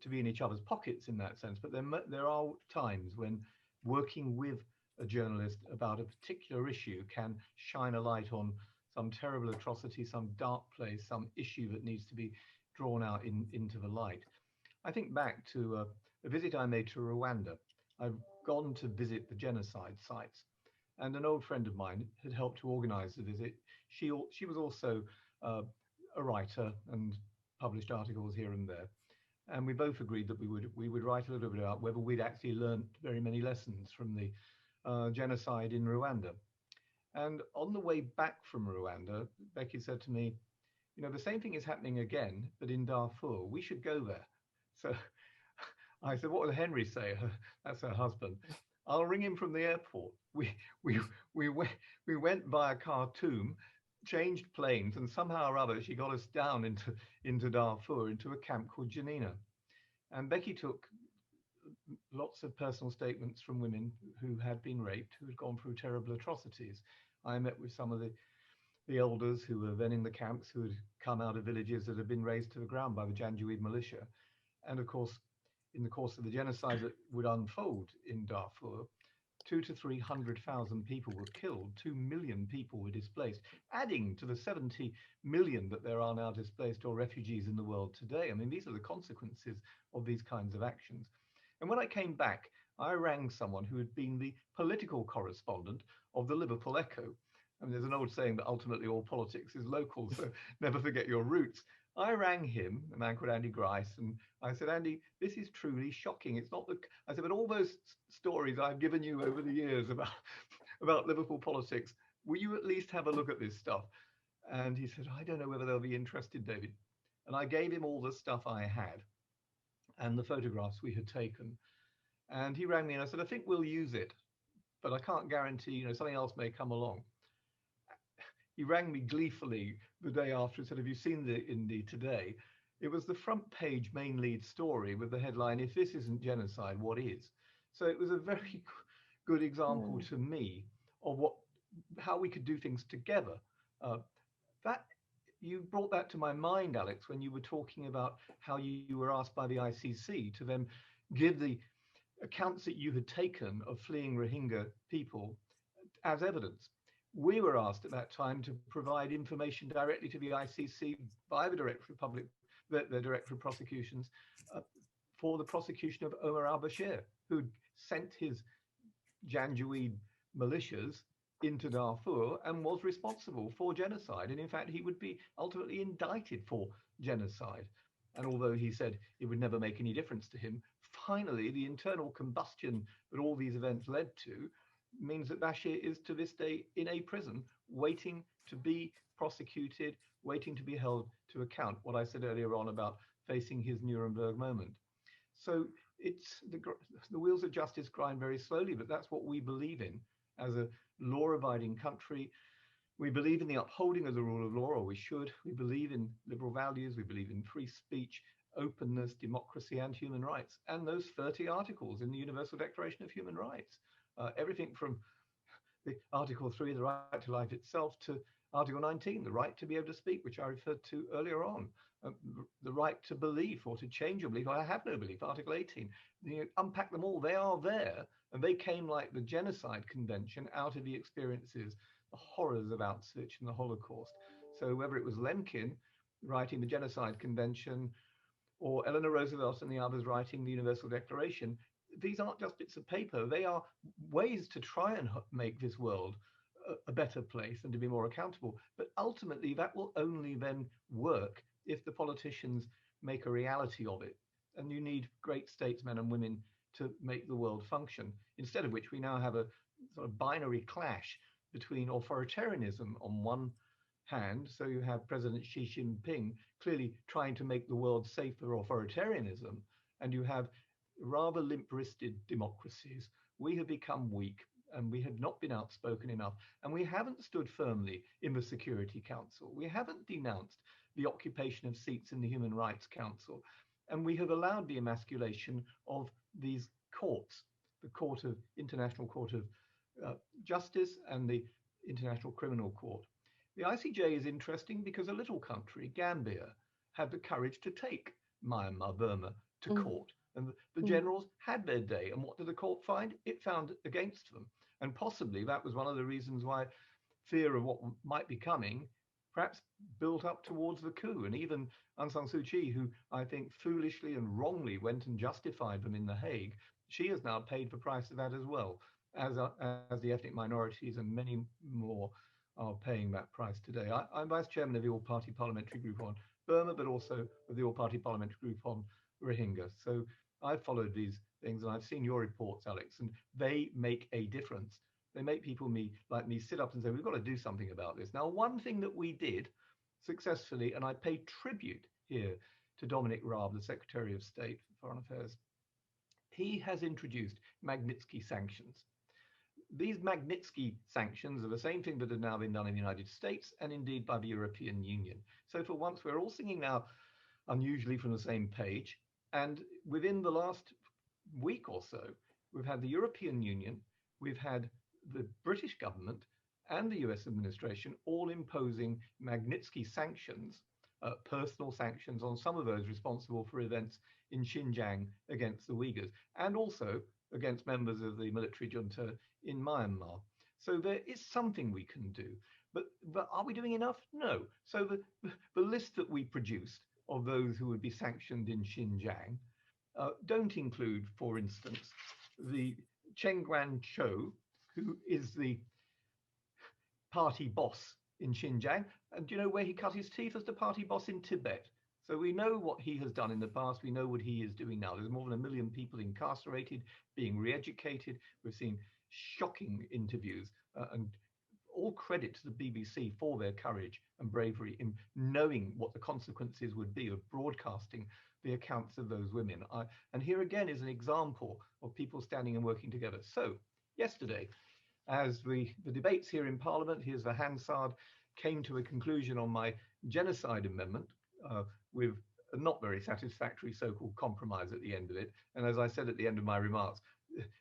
be in each other's pockets in that sense. But there are times when working with a journalist about a particular issue can shine a light on some terrible atrocity, some dark place, some issue that needs to be drawn out into the light. I think back to a visit I made to Rwanda. I've gone to visit the genocide sites, and an old friend of mine had helped to organize the visit. She was also a writer and published articles here and there. And we both agreed that we would write a little bit about whether we'd actually learned very many lessons from the genocide in Rwanda. And on the way back from Rwanda, Becky said to me, you know, the same thing is happening again, but in Darfur. We should go there. So I said, what will Henry say? That's her husband. I'll ring him from the airport. We went via Khartoum, changed planes, and somehow or other she got us down into Darfur, into a camp called Janina. And Becky took lots of personal statements from women who had been raped, who had gone through terrible atrocities. I met with some of the elders who were then in the camps, who had come out of villages that had been razed to the ground by the Janjaweed militia. And of course, in the course of the genocide that would unfold in Darfur, 200,000 to 300,000 people were killed, 2 million people were displaced, adding to the 70 million that there are now displaced or refugees in the world today. I mean, these are the consequences of these kinds of actions. And when I came back, I rang someone who had been the political correspondent of the Liverpool Echo. I mean, there's an old saying that ultimately all politics is local, so never forget your roots. I rang him, a man called Andy Grice, and I said, Andy, this is truly shocking. It's not the, I said, but all those stories I've given you over the years about Liverpool politics, will you at least have a look at this stuff? And he said, I don't know whether they'll be interested, David. And I gave him all the stuff I had and the photographs we had taken. And he rang me and I said, I think we'll use it, but I can't guarantee, you know, something else may come along. He rang me gleefully the day after and said, have you seen the Indie today? It was the front page main lead story with the headline, if this isn't genocide, what is? So it was a very good example to me of how we could do things together. That you brought that to my mind, Alex, when you were talking about how you were asked by the ICC to then give the accounts that you had taken of fleeing Rohingya people as evidence. We were asked at that time to provide information directly to the ICC by the Director of Prosecutions for the prosecution of Omar al-Bashir, who'd sent his Janjaweed militias into Darfur and was responsible for genocide. And in fact, he would be ultimately indicted for genocide. And although he said it would never make any difference to him, finally, the internal combustion that all these events led to means that Bashir is to this day in a prison, waiting to be prosecuted, waiting to be held to account. What I said earlier on about facing his Nuremberg moment. So it's the wheels of justice grind very slowly, but that's what we believe in as a law-abiding country. We believe in the upholding of the rule of law, or we should. We believe in liberal values. We believe in free speech, openness, democracy, and human rights. And those 30 articles in the Universal Declaration of Human Rights. Everything from the Article 3, the right to life itself, to Article 19, the right to be able to speak, which I referred to earlier on, the right to belief or to change your belief. I have no belief, Article 18. You unpack them all, they are there, and they came like the Genocide Convention out of the experiences, the horrors of Auschwitz and the Holocaust. So whether it was Lemkin writing the Genocide Convention or Eleanor Roosevelt and the others writing the Universal Declaration, these aren't just bits of paper. They are ways to try and make this world a better place and to be more accountable. But ultimately, that will only then work if the politicians make a reality of it. And you need great statesmen and women to make the world function, instead of which we now have a sort of binary clash between authoritarianism on one hand. So you have President Xi Jinping clearly trying to make the world safe for authoritarianism, and you have rather limp-wristed democracies. We have become weak and we have not been outspoken enough, and we haven't stood firmly in the Security Council. We haven't denounced the occupation of seats in the Human Rights Council, and we have allowed the emasculation of these courts, the International Court of Justice and the International Criminal Court. The ICJ is interesting because a little country, Gambia, had the courage to take Myanmar, Burma, to court. And the generals had their day. And what did the court find? It found against them. And possibly that was one of the reasons why fear of what might be coming perhaps built up towards the coup. And even Aung San Suu Kyi, who I think foolishly and wrongly went and justified them in The Hague, she has now paid the price of that as well, as the ethnic minorities and many more are paying that price today. I'm vice chairman of the all-party parliamentary group on Burma, but also of the all-party parliamentary group on Rohingya. So I've followed these things, and I've seen your reports, Alex, and they make a difference. They make people like me sit up and say, we've got to do something about this. Now, one thing that we did successfully, and I pay tribute here to Dominic Raab, the Secretary of State for Foreign Affairs, he has introduced Magnitsky sanctions. These Magnitsky sanctions are the same thing that have now been done in the United States and indeed by the European Union. So for once, we're all singing now unusually from the same page. And within the last week or so, we've had the European Union, we've had the British government and the US administration all imposing Magnitsky sanctions, personal sanctions on some of those responsible for events in Xinjiang against the Uyghurs, and also against members of the military junta in Myanmar. So there is something we can do, but are we doing enough? No. So the list that we produced of those who would be sanctioned in Xinjiang don't include, for instance, the Chen Guangzhou, who is the party boss in Xinjiang. And do you know where he cut his teeth? As the party boss in Tibet. So we know what he has done in the past. We know what he is doing now. There's more than 1 million people incarcerated, being re-educated. We've seen shocking interviews and all credit to the BBC for their courage and bravery in knowing what the consequences would be of broadcasting the accounts of those women. And here again is an example of people standing and working together. So yesterday, as the debates here in Parliament, here's the Hansard, came to a conclusion on my genocide amendment with a not very satisfactory so-called compromise at the end of it. And as I said at the end of my remarks,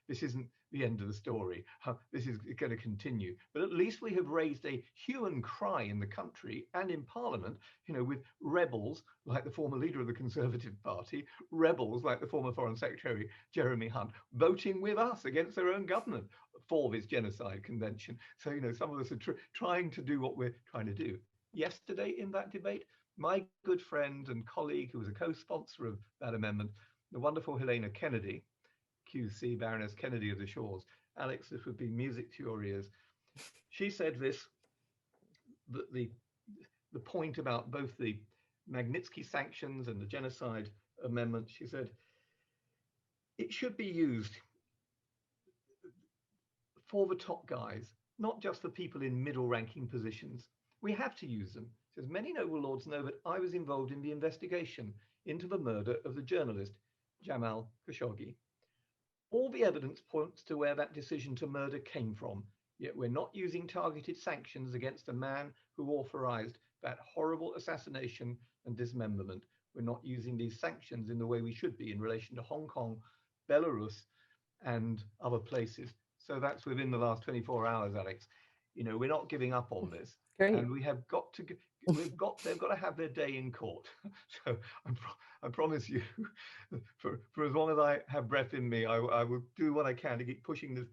this isn't the end of the story. This is going to continue. But at least we have raised a hue and cry in the country and in Parliament, you know, with rebels like the former leader of the Conservative Party, rebels like the former Foreign Secretary, Jeremy Hunt, voting with us against their own government for this genocide convention. So, you know, some of us are trying to do what we're trying to do. Yesterday in that debate, my good friend and colleague, who was a co-sponsor of that amendment, the wonderful Helena Kennedy, QC, Baroness Kennedy of the Shores. Alex, this would be music to your ears. She said this, that the point about both the Magnitsky sanctions and the genocide amendment, she said, it should be used for the top guys, not just for people in middle ranking positions. We have to use them. She says, many noble lords know that I was involved in the investigation into the murder of the journalist Jamal Khashoggi. All the evidence points to where that decision to murder came from, yet we're not using targeted sanctions against a man who authorized that horrible assassination and dismemberment. We're not using these sanctions in the way we should be in relation to Hong Kong, Belarus, and other places. So that's within the last 24 hours, Alex. You know, we're not giving up on this. Great. And we have got to, they've got to have their day in court. So I promise you, for as long as I have breath in me, I will do what I can to keep pushing this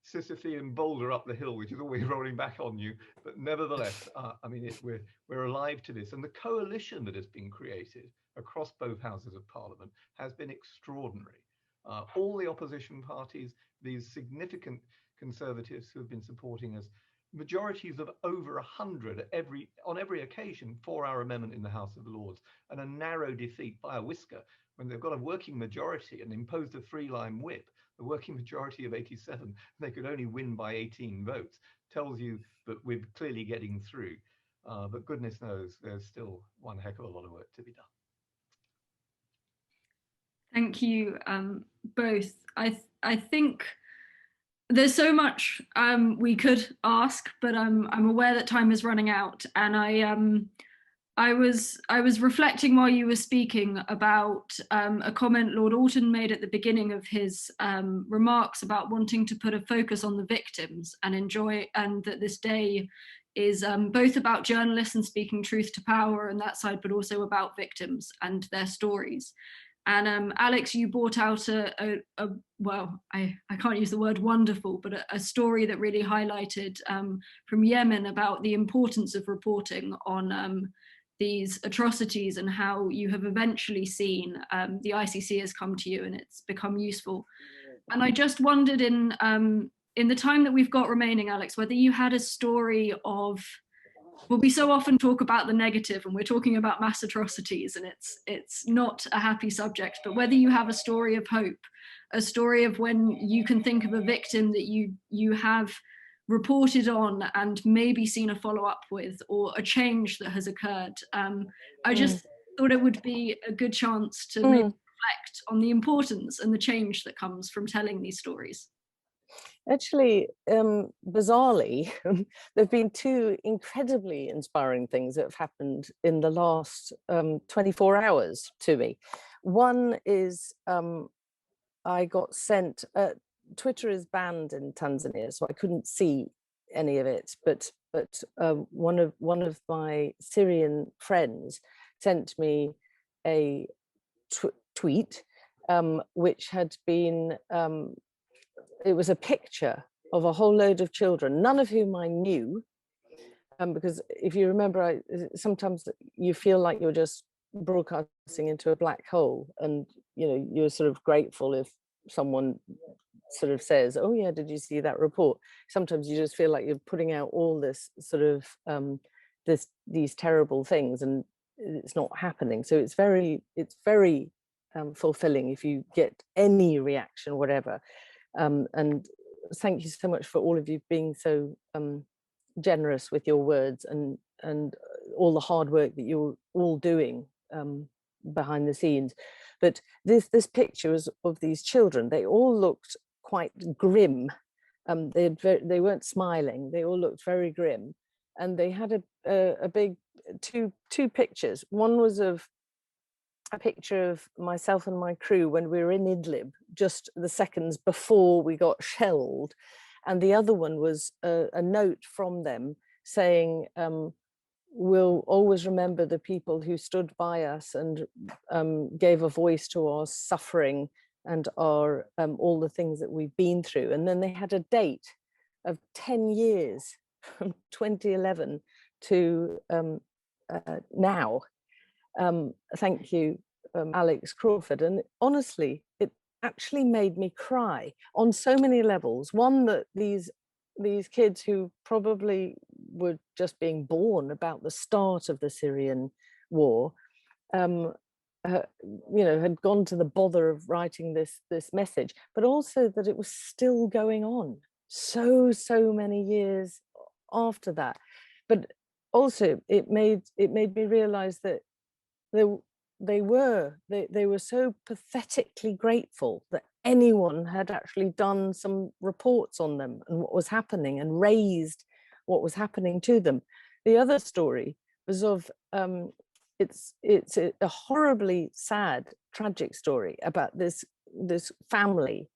Sisyphean boulder up the hill, which is always rolling back on you. But nevertheless, I mean, we're alive to this. And the coalition that has been created across both houses of Parliament has been extraordinary. All the opposition parties, these significant Conservatives who have been supporting us, majorities of over 100 on every occasion for our amendment in the House of Lords, and a narrow defeat by a whisker when they've got a working majority and imposed a 3-line whip, a working majority of 87, they could only win by 18 votes, tells you that we're clearly getting through. But goodness knows, there's still one heck of a lot of work to be done. Thank you both. I think there's so much we could ask, but I'm aware that time is running out, and I was reflecting while you were speaking about a comment Lord Alton made at the beginning of his remarks about wanting to put a focus on the victims and that this day is both about journalists and speaking truth to power and that side, but also about victims and their stories. And Alex, you brought out well, I can't use the word wonderful, but a story that really highlighted from Yemen about the importance of reporting on these atrocities and how you have eventually seen the ICC has come to you and it's become useful. And I just wondered, in in the time that we've got remaining, Alex, whether you had a story of, well, we so often talk about the negative and we're talking about mass atrocities and it's not a happy subject, but whether you have a story of hope, a story of when you can think of a victim that you have reported on and maybe seen a follow-up with, or a change that has occurred. I just thought it would be a good chance to maybe reflect on the importance and the change that comes from telling these stories. Actually, bizarrely, there have been two incredibly inspiring things that have happened in the last 24 hours to me. One is I got sent, Twitter is banned in Tanzania, so I couldn't see any of it, but one of my Syrian friends sent me a tweet which had been, it was a picture of a whole load of children, none of whom I knew, because if you remember, sometimes you feel like you're just broadcasting into a black hole, and you're sort of grateful if someone sort of says, oh yeah, did you see that report? Sometimes you just feel like you're putting out all this sort of these terrible things, and it's not happening. So it's very fulfilling if you get any reaction, whatever. And thank you so much for all of you being so generous with your words and all the hard work that you're all doing behind the scenes. But this picture was of these children. They all looked quite grim. They weren't smiling. They all looked very grim, and they had a big two pictures. One was of a picture of myself and my crew when we were in Idlib, just the seconds before we got shelled. And the other one was a note from them saying, we'll always remember the people who stood by us and gave a voice to our suffering and our all the things that we've been through. And then they had a date of 10 years from 2011 to now. Thank you, Alex Crawford. And honestly, it actually made me cry on so many levels. One, that these kids who probably were just being born about the start of the Syrian war, had gone to the bother of writing this message, but also that it was still going on so many years after that. But also it made me realize that they were so pathetically grateful that anyone had actually done some reports on them and what was happening and raised what was happening to them. The other story was of it's a horribly sad, tragic story about this family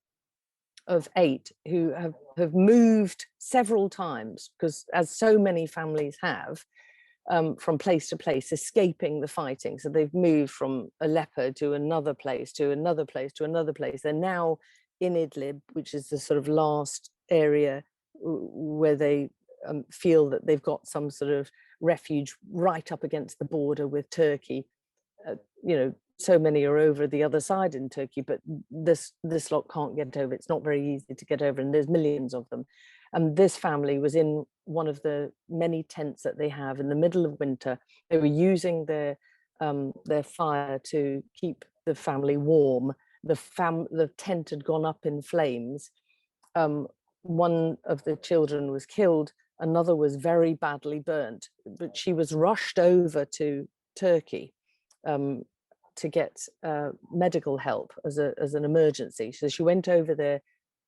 of 8 who have moved several times, because as so many families have, from place to place, escaping the fighting. So they've moved from Aleppo to another place, to another place, to another place. They're now in Idlib, which is the sort of last area where they feel that they've got some sort of refuge right up against the border with Turkey. So many are over the other side in Turkey, but this lot can't get over. It's not very easy to get over, and there's millions of them. And this family was in one of the many tents that they have in the middle of winter. They were using their fire to keep the family warm. The tent had gone up in flames. One of the children was killed. Another was very badly burnt, but she was rushed over to Turkey to get medical help as an emergency. So she went over there,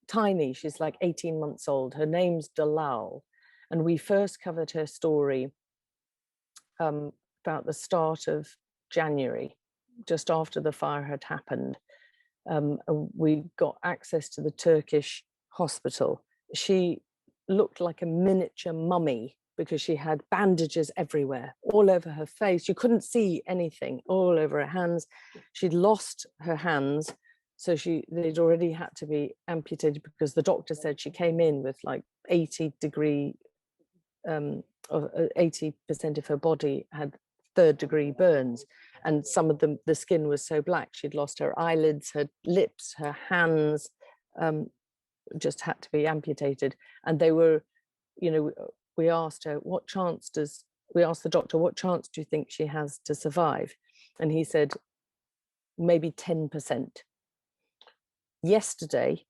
tiny, she's like 18 months old. Her name's Dalal. And we first covered her story about the start of January, just after the fire had happened. We got access to the Turkish hospital. She looked like a miniature mummy because she had bandages everywhere, all over her face. You couldn't see anything, all over her hands. She'd lost her hands. So they'd already had to be amputated because the doctor said she came in with like 80% of her body had 3rd-degree burns, and some of the skin was so black she'd lost her eyelids, her lips, her hands. just had to be amputated. And they were, you know, we asked her, we asked the doctor, what chance do you think she has to survive? And he said, maybe 10%. Yesterday,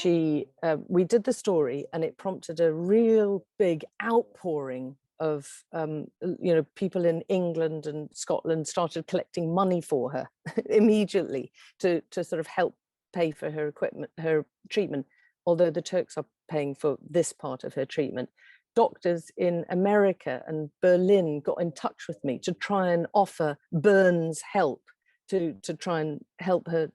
we did the story, and it prompted a real big outpouring of people in England and Scotland started collecting money for her immediately to sort of help pay for her treatment, although the Turks are paying for this part of her treatment. Doctors in America and Berlin got in touch with me to try and offer burns help, to try and help her,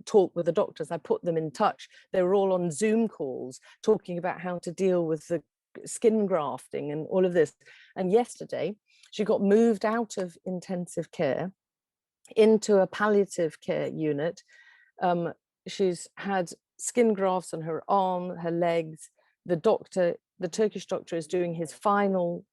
talk with the doctors. I put them in touch. They were all on Zoom calls talking about how to deal with the skin grafting and all of this. And yesterday, she got moved out of intensive care into a palliative care unit. She's had skin grafts on her arm, her legs. The Turkish doctor is doing his final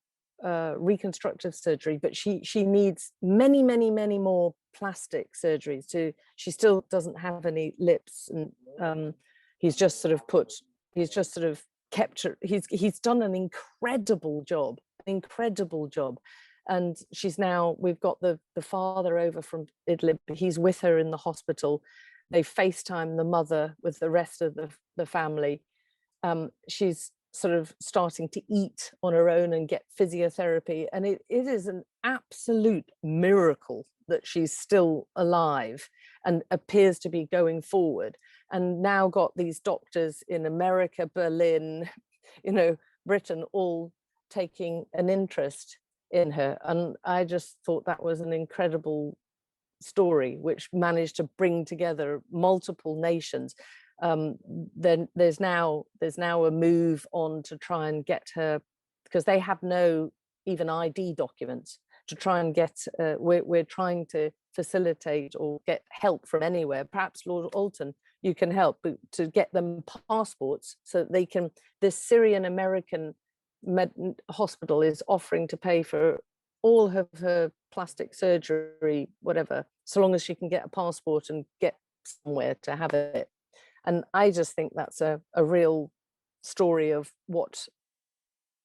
reconstructive surgery, but she needs many more plastic surgeries. She still doesn't have any lips, and he's just sort of kept her. He's done an incredible job, and we've got the father over from Idlib. He's with her in the hospital. They FaceTime the mother with the rest of the family. She's sort of starting to eat on her own and get physiotherapy. And it is an absolute miracle that she's still alive and appears to be going forward. And now got these doctors in America, Berlin, Britain, all taking an interest in her. And I just thought that was an incredible story, which managed to bring together multiple nations. Then there's now a move on to try and get her, because they have no even ID documents, to try and get, we're trying to facilitate or get help from anywhere. Perhaps Lord Alton, you can help, but to get them passports so that they can, this Syrian American hospital is offering to pay for all of her plastic surgery, whatever, so long as she can get a passport and get somewhere to have it. And I just think that's a real story of what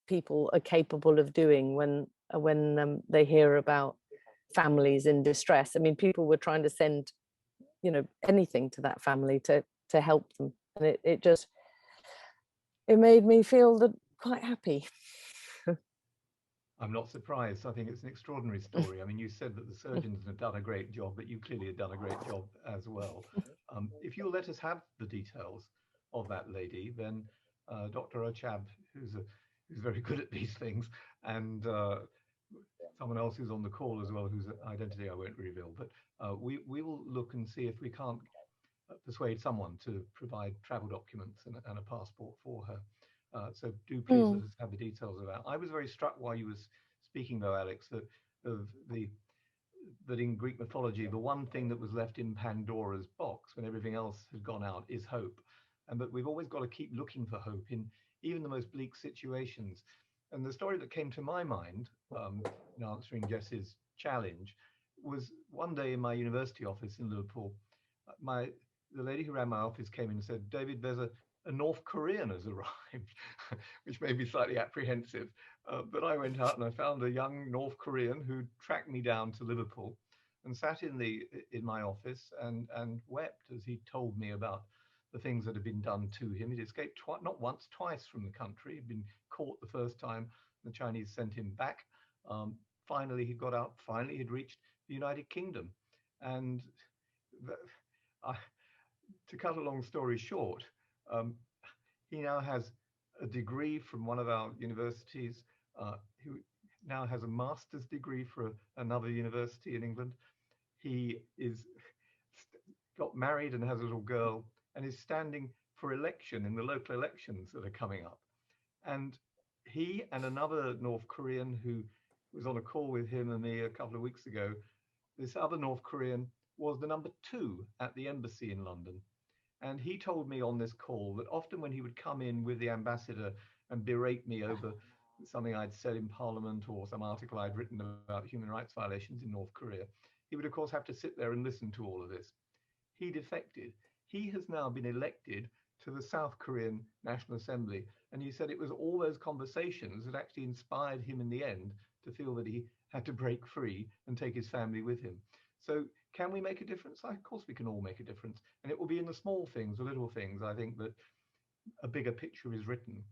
people are capable of doing when they hear about families in distress. I mean, people were trying to send, anything to that family to help them, and it made me feel quite happy. I'm not surprised. I think it's an extraordinary story. I mean, you said that the surgeons have done a great job, but you clearly have done a great job as well. If you'll let us have the details of that lady, then Dr. Ochab, who's very good at these things, and someone else who's on the call as well, whose identity I won't reveal, but we will look and see if we can't persuade someone to provide travel documents and a passport for her. So do please let us have the details of that. I was very struck while you was speaking, though, Alex, that in Greek mythology, the one thing that was left in Pandora's box when everything else had gone out is hope. And that we've always got to keep looking for hope in even the most bleak situations. And the story that came to my mind in answering Jess's challenge was one day in my university office in Liverpool, the lady who ran my office came in and said, "David, there's a North Korean has arrived," which made me slightly apprehensive. But I went out and I found a young North Korean who tracked me down to Liverpool and sat in my office and wept as he told me about the things that had been done to him. He'd escaped not once, twice from the country. He'd been caught the first time. The Chinese sent him back. Finally, he got out. Finally, he'd reached the United Kingdom. And to cut a long story short, he now has a degree from one of our universities. Who now has a master's degree for another university in England. He got married and has a little girl and is standing for election in the local elections that are coming up. And he and another North Korean who was on a call with him and me a couple of weeks ago, this other North Korean was the number 2 at the embassy in London. And he told me on this call that often when he would come in with the ambassador and berate me over something I'd said in Parliament or some article I'd written about human rights violations in North Korea, he would of course have to sit there and listen to all of this. He defected. He has now been elected to the South Korean National Assembly. And you said it was all those conversations that actually inspired him in the end to feel that he had to break free and take his family with him. So can we make a difference? Of course we can all make a difference. And it will be in the small things, the little things, I think, that a bigger picture is written.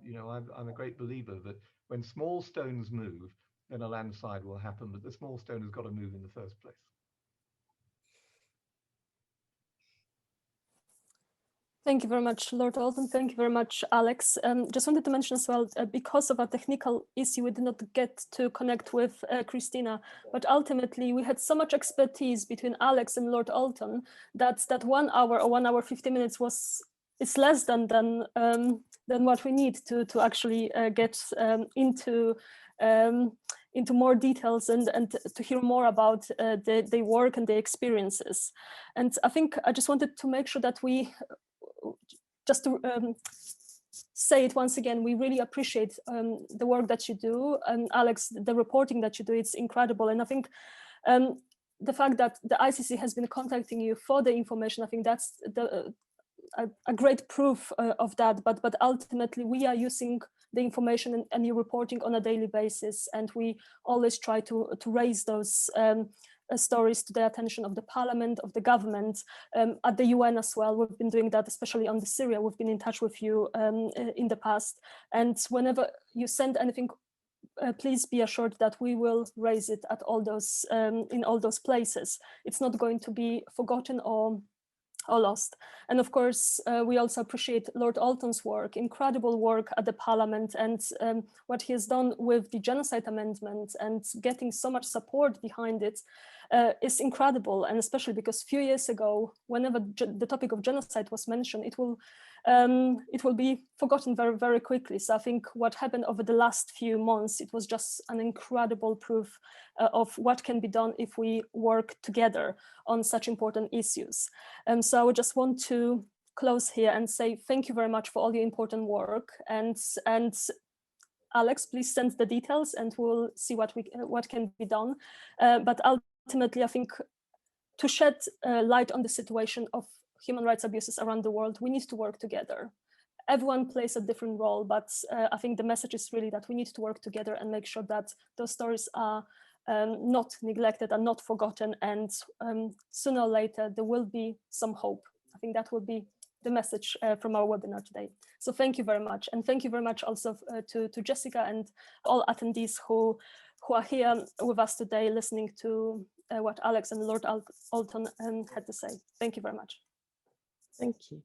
You know, I'm a great believer that when small stones move, then a landslide will happen, but the small stone has got to move in the first place. Thank you very much, Lord Alton. Thank you very much, Alex. Just wanted to mention as well, because of a technical issue, we did not get to connect with Christina, but ultimately we had so much expertise between Alex and Lord Alton that 1 hour or 1 hour 50 minutes is less than what we need to actually get into more details and to hear more about their work and their experiences. And I think I just wanted to make sure that we just to say it once again, we really appreciate the work that you do. And Alex, the reporting that you do, it's incredible. And I think the fact that the ICC has been contacting you for the information, I think that's a great proof of that. But ultimately, we are using the information and your reporting on a daily basis. And we always try to raise those stories to the attention of the parliament, of the government, at the UN as well. We've been doing that, especially on the Syria. We've been in touch with you in the past. And whenever you send anything, please be assured that we will raise it at all those in all those places. It's not going to be forgotten or lost. And of course, we also appreciate Lord Alton's work, incredible work at the Parliament, and what he has done with the Genocide Amendment and getting so much support behind it is incredible. And especially because a few years ago, whenever the topic of genocide was mentioned, it will be forgotten very, very quickly. So I think what happened over the last few months, it was just an incredible proof of what can be done if we work together on such important issues. So I would just want to close here and say thank you very much for all your important work. And Alex, please send the details and we'll see what can be done. But ultimately, I think to shed light on the situation of human rights abuses around the world, we need to work together. Everyone plays a different role, but I think the message is really that we need to work together and make sure that those stories are not neglected and not forgotten, and sooner or later there will be some hope. I think that will be the message from our webinar today. So thank you very much, and thank you very much also to Jessica and all attendees who are here with us today listening to what Alex and Lord Alton had to say. Thank you very much. Thank you.